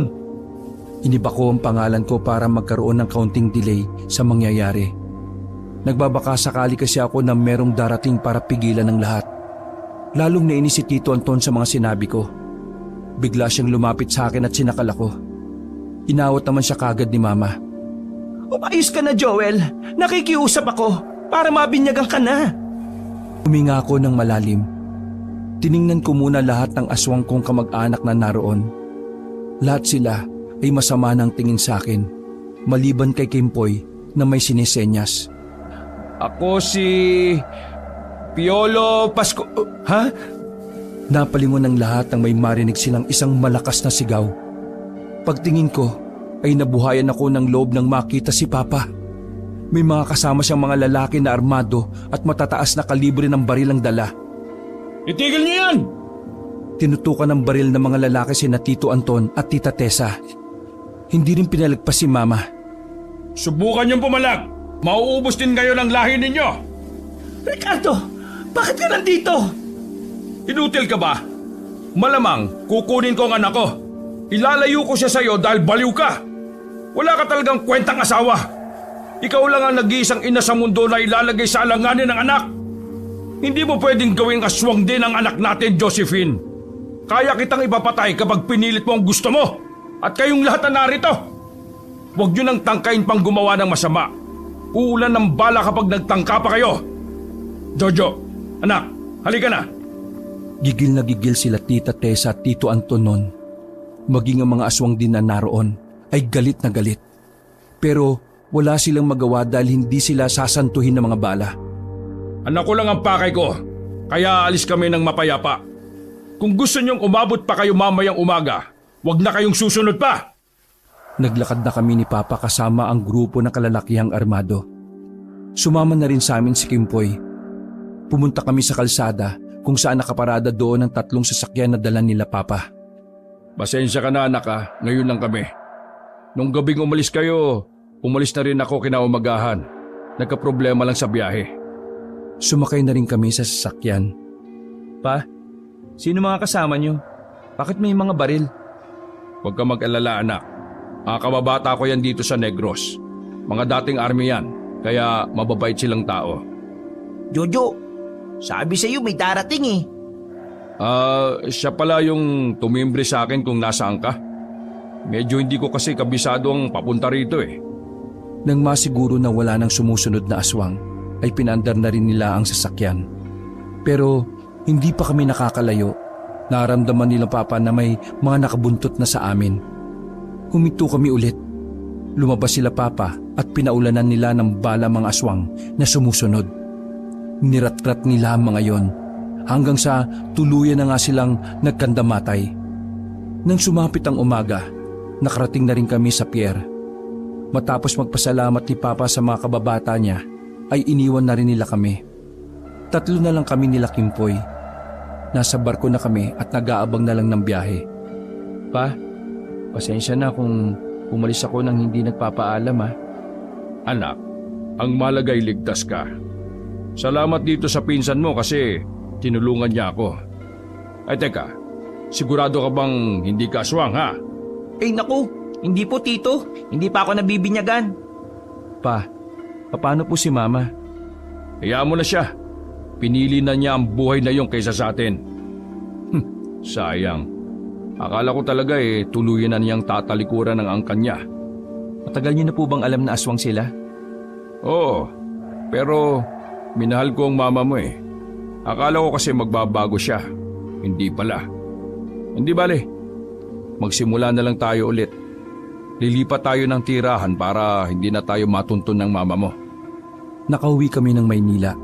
A: Iniba ko ang pangalan ko para magkaroon ng kaunting delay sa mangyayari. Nagbabaka sakali kasi ako na merong darating para pigilan ng lahat. Lalong nainis si Tito Anton sa mga sinabi ko. Bigla siyang lumapit sa akin at sinakal ako. Inawat naman siya kagad ni Mama.
B: Umayos ka na, Joel. Nakikiusap ako para mabinyagan ka na.
A: Huminga ako ng malalim. Tiningnan ko muna lahat ng aswang kong kamag-anak na naroon. Lahat sila ay masama ng tingin sa akin, maliban kay Kimpoy na may sinisenyas.
B: Ako si Piolo Pasco... Ha?
A: Napalingon ng lahat nang may marinig silang isang malakas na sigaw. Pagtingin ko ay nabuhayan ako ng loob nang makita si Papa. May mga kasama siyang mga lalaki na armado at matataas na kalibre ng baril ang dala.
C: Itigil niyo yan!
A: Tinutukan ng baril ng mga lalaki sina Tito Anton at Tita Tessa. Hindi rin pinalagpas si Mama.
C: Subukan niyong pumalag. Mauubos din ngayon ang lahi ninyo.
B: Ricardo, bakit ka nandito?
C: Inutil ka ba? Malamang kukunin ko ang anak ko. Ilalayo ko siya sa'yo dahil baliw ka. Wala ka talagang kwentang asawa. Ikaw lang ang nag-iisang ina sa mundo na ilalagay sa alanganin ng anak. Hindi mo pwedeng gawing aswang din ang anak natin, Josephine. Kaya kitang ipapatay kapag pinilit mo ang gusto mo. At kayong lahat na narito. Huwag nyo nang tangkain pang gumawa ng masama. Uulan ng bala kapag nagtangka pa kayo. Jojo, anak, halika na.
A: Gigil na gigil sila Tita Tessa at Tito Anton noon. Maging ang mga aswang din na naroon ay galit na galit. Pero wala silang magawa dahil hindi sila sasantuhin ng mga bala.
C: Anak ko lang ang pakay ko, kaya alis kami ng mapayapa. Kung gusto niyong umabot pa kayo mamayang umaga, huwag na kayong susunod pa.
A: Naglakad na kami ni Papa kasama ang grupo ng kalalakihang armado. Sumama na rin sa amin si Kimpoy. Pumunta kami sa kalsada kung saan nakaparada doon ang 3 sasakyan na dala nila Papa.
C: Pasensya ka na anak ha, ngayon lang kami. Nung gabing umalis kayo, umalis na rin ako kinaumagahan. Nagkaproblema lang sa biyahe.
A: Sumakay na rin kami sa sasakyan.
B: Pa, sino mga kasama niyo? Bakit may mga baril?
C: Huwag ka mag-alala anak. Mga kababata ko yan dito sa Negros. Mga dating army yan, kaya mababait silang tao.
E: Jojo, sabi sa'yo may darating eh.
C: Siya pala yung tumimbre sa akin kung nasaan ka. Medyo hindi ko kasi kabisado ang papunta rito eh.
A: Nang masiguro na wala nang sumusunod na aswang, ay pinaandar na rin nila ang sasakyan. Pero hindi pa kami nakakalayo. Naramdaman nila Papa na may mga nakabuntot na sa amin. Huminto kami ulit. Lumabas sila Papa at pinaulanan nila ng bala mga aswang na sumusunod. Niratrat nila ang mga yon hanggang sa tuluyan na nga silang nagkandamatay. Nang sumapit ang umaga, nakarating na rin kami sa pier. Matapos magpasalamat ni Papa sa mga kababata niya, ay iniwan na rin nila kami. 3 na lang kami nila Kimpoy. Nasa barko na kami at nag-aabang na lang ng biyahe. Pa, pasensya na kung umalis ako nang hindi nagpapaalam ha.
C: Anak, ang malagay ligtas ka. Salamat dito sa pinsan mo kasi tinulungan niya ako. Ay teka, sigurado ka bang hindi ka aswang ha?
B: Eh naku, hindi po tito. Hindi pa ako nabibinyagan.
A: Pa, paano po si Mama?
C: Hayaan mo na siya. Pinili na niya ang buhay na yung kaysa sa atin. Sayang. Akala ko talaga tuluyan na niyang tatalikuran ng angkan niya.
A: Matagal niyo na po bang alam na aswang sila?
C: Oo, pero minahal ko ang mama mo Akala ko kasi magbabago siya. Hindi pala. Hindi bale. Magsimula na lang tayo ulit. Lilipat tayo ng tirahan para hindi na tayo matuntun ng mama mo.
A: Nakauwi kami ng Maynila.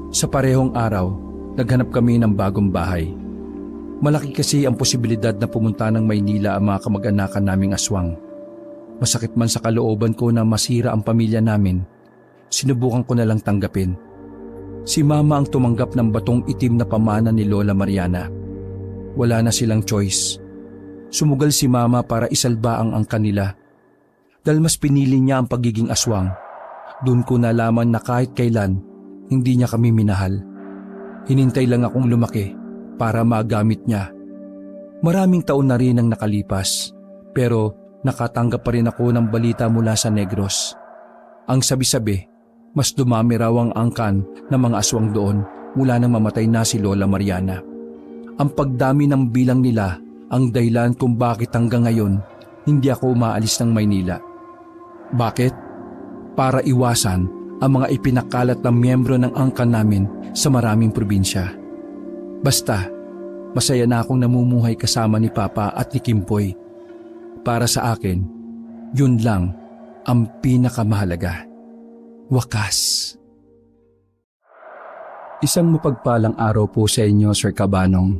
A: Sa parehong araw, naghanap kami ng bagong bahay. Malaki kasi ang posibilidad na pumunta ng Maynila ang mga kamag-anakan naming aswang. Masakit man sa kalooban ko na masira ang pamilya namin, sinubukan ko na lang tanggapin. Si Mama ang tumanggap ng batong itim na pamana ni Lola Mariana. Wala na silang choice. Sumugal si Mama para isalba ang angkan nila. Dahil mas pinili niya ang pagiging aswang, doon ko nalaman na kahit kailan, hindi niya kami minahal. Hinintay lang akong lumaki para magamit niya. Maraming taon na rin ang nakalipas, pero nakatanggap pa rin ako ng balita mula sa Negros. Ang sabi-sabi, mas dumami raw ang angkan ng mga aswang doon mula nang mamatay na si Lola Mariana. Ang pagdami ng bilang nila ang dahilan kung bakit hanggang ngayon hindi ako umaalis ng Maynila. Bakit? Para iwasan ang mga ipinakalat ng miyembro ng angkan namin sa maraming probinsya. Basta, masaya na akong namumuhay kasama ni Papa at ni Kimpoy. Para sa akin, yun lang ang pinakamahalaga. Wakas. Isang mapagpalang araw po sa inyo, Sir Cabanong.